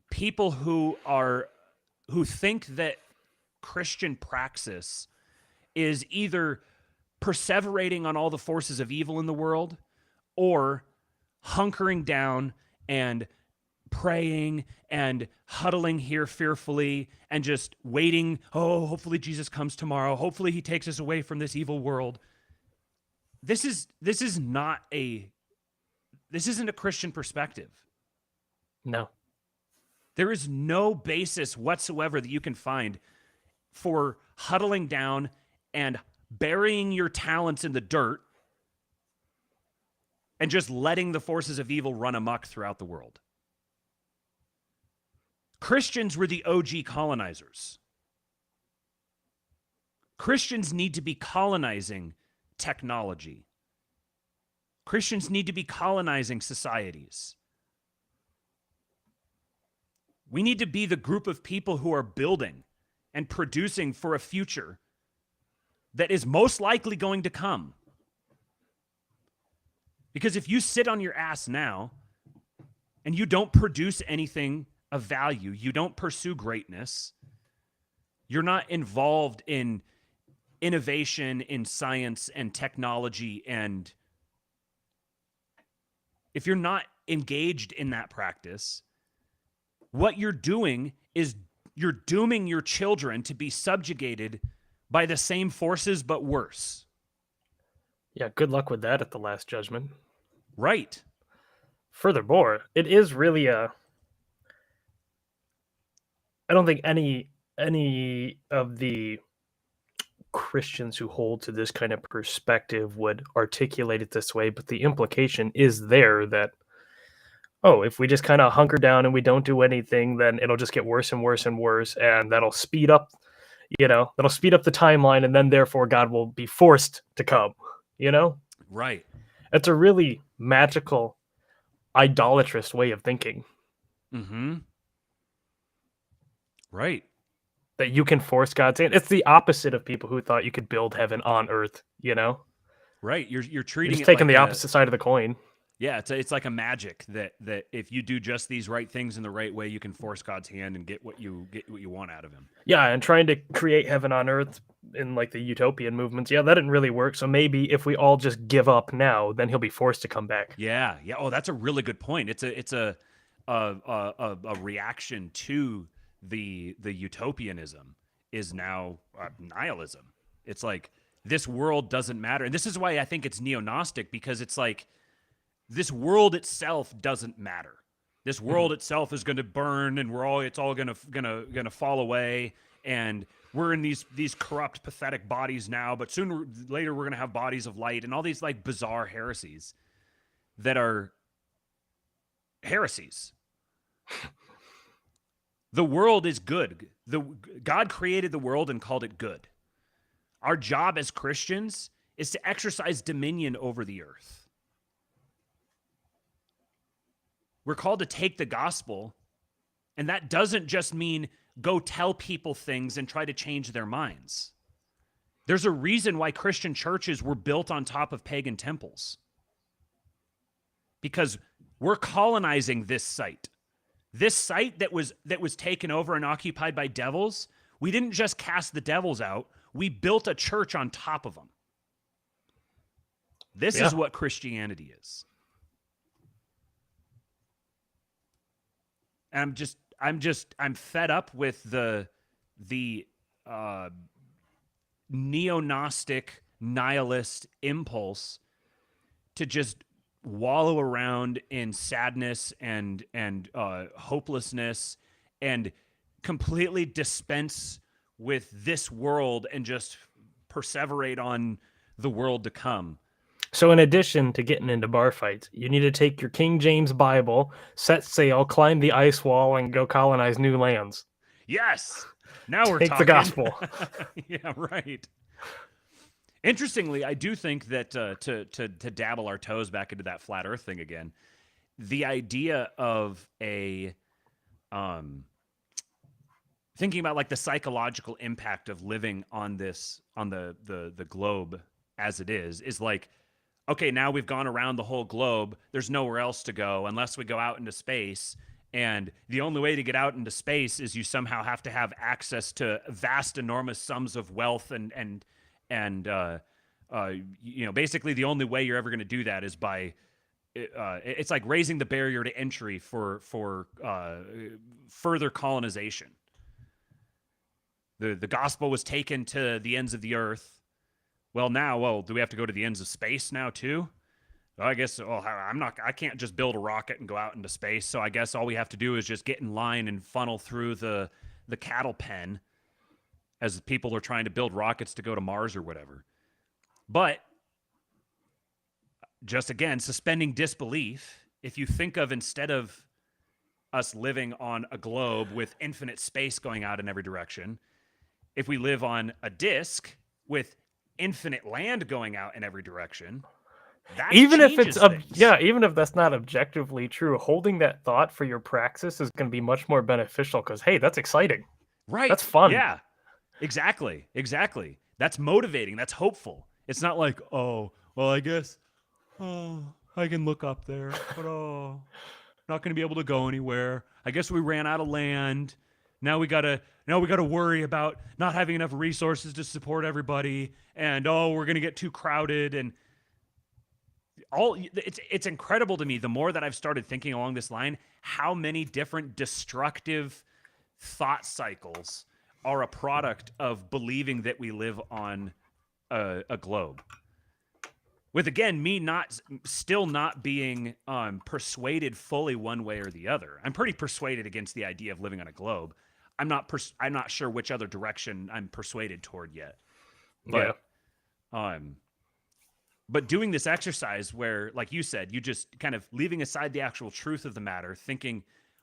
people who think that Christian praxis is either perseverating on all the forces of evil in the world or hunkering down and praying and huddling here fearfully and just waiting, oh, hopefully Jesus comes tomorrow, hopefully he takes us away from this evil world. This isn't a Christian perspective. No. There is no basis whatsoever that you can find for huddling down and burying your talents in the dirt and just letting the forces of evil run amok throughout the world. Christians were the OG colonizers. Christians need to be colonizing technology. Christians need to be colonizing societies. We need to be the group of people who are building and producing for a future that is most likely going to come. Because if you sit on your ass now and you don't produce anything of value, you don't pursue greatness, you're not involved in innovation in science and technology, and if you're not engaged in that practice, what you're doing is you're dooming your children to be subjugated by the same forces, but worse. Yeah, good luck with that at the Last Judgment. Right. Furthermore, it is really I don't think any of the Christians who hold to this kind of perspective would articulate it this way, but the implication is there that, oh, if we just kind of hunker down and we don't do anything, then it'll just get worse and worse and worse, and that'll speed up the timeline, and then therefore God will be forced to come, Right. It's a really magical, idolatrous way of thinking. Mm-hmm. Right. That you can force God's hand. It's the opposite of people who thought you could build heaven on earth, Right. You're You're treating just it taking like the opposite side of the coin. Yeah, it's like a magic that if you do just these right things in the right way, you can force God's hand and get what you want out of him. Yeah, and trying to create heaven on earth in like the utopian movements, that didn't really work. So maybe if we all just give up now, then he'll be forced to come back. Yeah. Oh, that's a really good point. It's a reaction to the utopianism is now nihilism. It's like this world doesn't matter, and this is why I think it's neo-Gnostic, because it's like this world itself doesn't matter. This world itself is going to burn, and it's all going to fall away, and we're in these corrupt, pathetic bodies now, but sooner or later we're going to have bodies of light, and all these like bizarre heresies that are heresies. The world is good. God created the world and called it good. Our job as Christians is to exercise dominion over the earth. We're called to take the gospel And that doesn't just mean go tell people things and try to change their minds. There's a reason why Christian churches were built on top of pagan temples. Because we're colonizing this site. This site that was taken over and occupied by devils, we didn't just cast the devils out, we built a church on top of them. This is what Christianity is. And I'm fed up with the neo-Gnostic nihilist impulse to just wallow around in sadness and hopelessness and completely dispense with this world and just perseverate on the world to come. So in addition to getting into bar fights, you need to take your King James Bible, set sail, climb the ice wall, and go colonize new lands. Yes. Now we're Take talking. the gospel. Yeah, right. Interestingly, I do think that to dabble our toes back into that flat Earth thing again, the idea of thinking about like the psychological impact of living on the globe as it is like, okay, now we've gone around the whole globe. There's nowhere else to go unless we go out into space. And the only way to get out into space is you somehow have to have access to vast, enormous sums of wealth and basically the only way you're ever going to do that is by it's like raising the barrier to entry for further colonization. The gospel was taken to the ends of the earth. Well, do we have to go to the ends of space now too? Well, I guess I can't just build a rocket and go out into space. So I guess all we have to do is just get in line and funnel through the cattle pen as people are trying to build rockets to go to Mars or whatever. But just again, suspending disbelief, if you think of instead of us living on a globe with infinite space going out in every direction, if we live on a disk with infinite land going out in every direction, that even if changes it's things. even if that's not objectively true, holding that thought for your praxis is going to be much more beneficial because, hey, that's exciting. Right. That's fun. Yeah, exactly. That's motivating. That's hopeful. It's not like, oh, well, I guess, I can look up there, but not going to be able to go anywhere. I guess we ran out of land. Now we gotta worry about not having enough resources to support everybody, and we're gonna get too crowded, and it's incredible to me. The more that I've started thinking along this line, how many different destructive thought cycles are a product of believing that we live on a globe. With again, me still not being persuaded fully one way or the other. I'm pretty persuaded against the idea of living on a globe. I'm not sure which other direction I'm persuaded toward yet. But but doing this exercise where, like you said, you just kind of leaving aside the actual truth of the matter, thinking,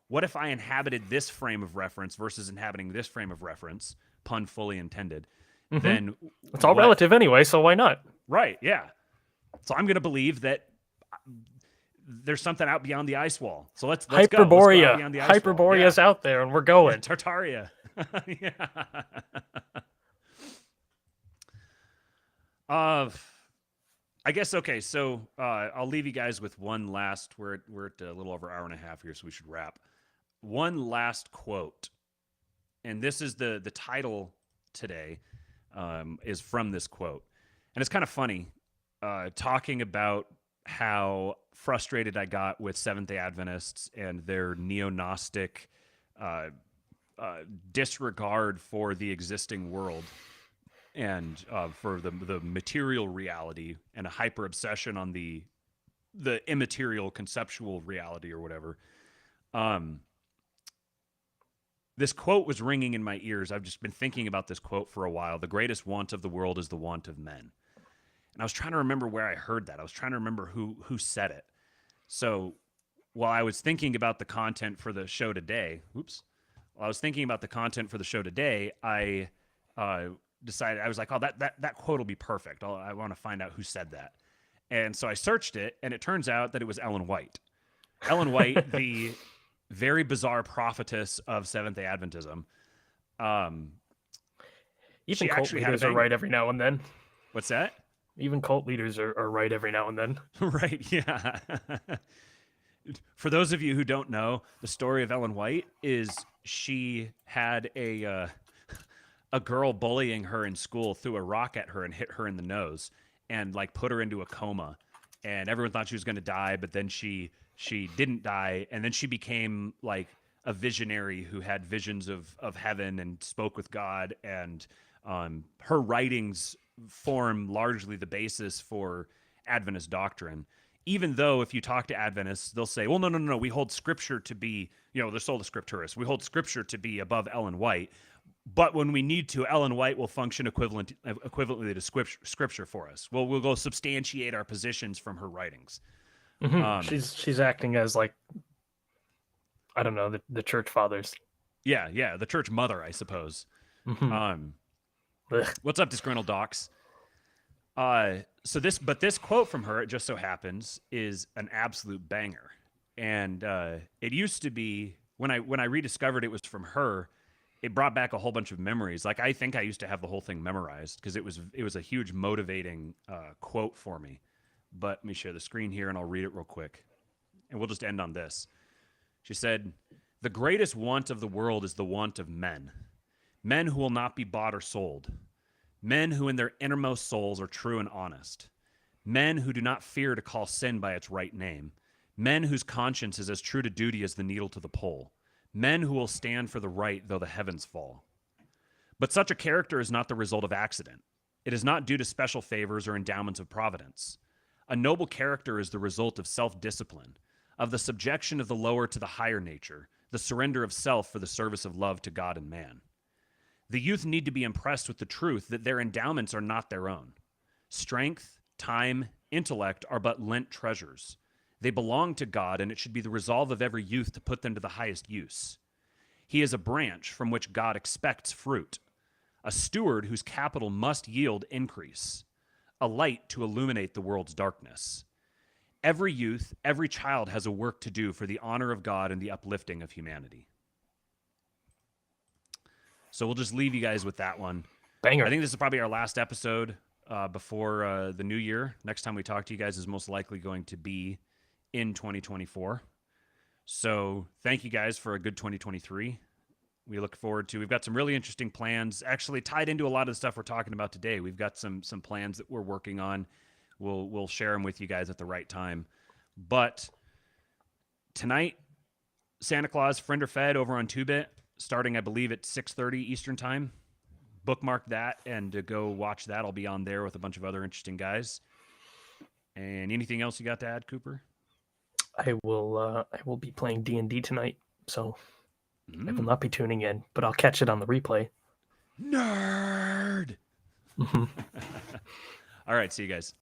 what if I inhabited this frame of reference versus inhabiting this frame of reference, pun fully intended, then it's all relative anyway, so why not? Right, yeah. So I'm going to believe that there's something out beyond the ice wall. So let's go. Let's go out beyond the ice Hyperborea's wall. out there, and we're going. Tartaria. Yeah. I guess, okay, so I'll leave you guys with one last, we're at a little over an hour and a half here, so we should wrap. One last quote, and this is the title today, is from this quote. And it's kind of funny, talking about how frustrated I got with Seventh-day Adventists and their neo-Gnostic disregard for the existing world and for the material reality and a hyper obsession on the immaterial conceptual reality or whatever. This quote was ringing in my ears. I've just been thinking about this quote for a while. The greatest want of the world is the want of men. And I was trying to remember where I heard that. I was trying to remember who said it. So while I was thinking about the content for the show today, I decided, I was like, oh, that quote will be perfect. I want to find out who said that. And so I searched it, and it turns out that it was Ellen White. Ellen White, very bizarre prophetess of Seventh-day Adventism. Um, Even she cult actually had a leaders are banger. right every now and then. What's that? Even cult leaders are right every now and then. Right, yeah. For those of you who don't know, the story of Ellen White is she had a girl bullying her in school threw a rock at her and hit her in the nose and like put her into a coma, and everyone thought she was going to die, but then she didn't die, and then she became like a visionary who had visions of heaven and spoke with God, and her writings form largely the basis for Adventist doctrine. Even though if you talk to Adventists, they'll say, well, no, no, no, no, we hold scripture to be, they're sola scripturis. We hold scripture to be above Ellen White. But when we need to, Ellen White will function equivalently to scripture for us. We'll go substantiate our positions from her writings. She's acting as like, I don't know, the church fathers. Yeah, the church mother, I suppose. What's up, disgruntled docs? But this quote from her, it just so happens, is an absolute banger. And it used to be when I rediscovered it was from her. It brought back a whole bunch of memories. Like I think I used to have the whole thing memorized because it was a huge motivating quote for me. But let me share the screen here and I'll read it real quick. And we'll just end on this. She said, "The greatest want of the world is the want of men. Men who will not be bought or sold. Men who in their innermost souls are true and honest. Men who do not fear to call sin by its right name. Men whose conscience is as true to duty as the needle to the pole. Men who will stand for the right though the heavens fall. But such a character is not the result of accident. It is not due to special favors or endowments of providence. A noble character is the result of self-discipline, of the subjection of the lower to the higher nature, the surrender of self for the service of love to God and man. The youth need to be impressed with the truth that their endowments are not their own. Strength, time, intellect are but lent treasures. They belong to God, and it should be the resolve of every youth to put them to the highest use. He is a branch from which God expects fruit, a steward whose capital must yield increase, a light to illuminate the world's darkness. Every youth, every child has a work to do for the honor of God and the uplifting of humanity." So we'll just leave you guys with that one. Banger. I think this is probably our last episode before the new year. Next time we talk to you guys is most likely going to be in 2024. So thank you guys for a good 2023. We look forward to, we've got some really interesting plans actually tied into a lot of the stuff we're talking about today. We've got some plans that we're working on. We'll share them with you guys at the right time. But tonight, Santa Claus Friend or Fed over on 2-Bit, starting I believe at 6:30 Eastern time. Bookmark that and go watch that. I'll be on there with a bunch of other interesting guys. And anything else you got to add, Cooper? I will be playing D&D tonight, so I will not be tuning in, but I'll catch it on the replay. Nerd. All right, see you guys.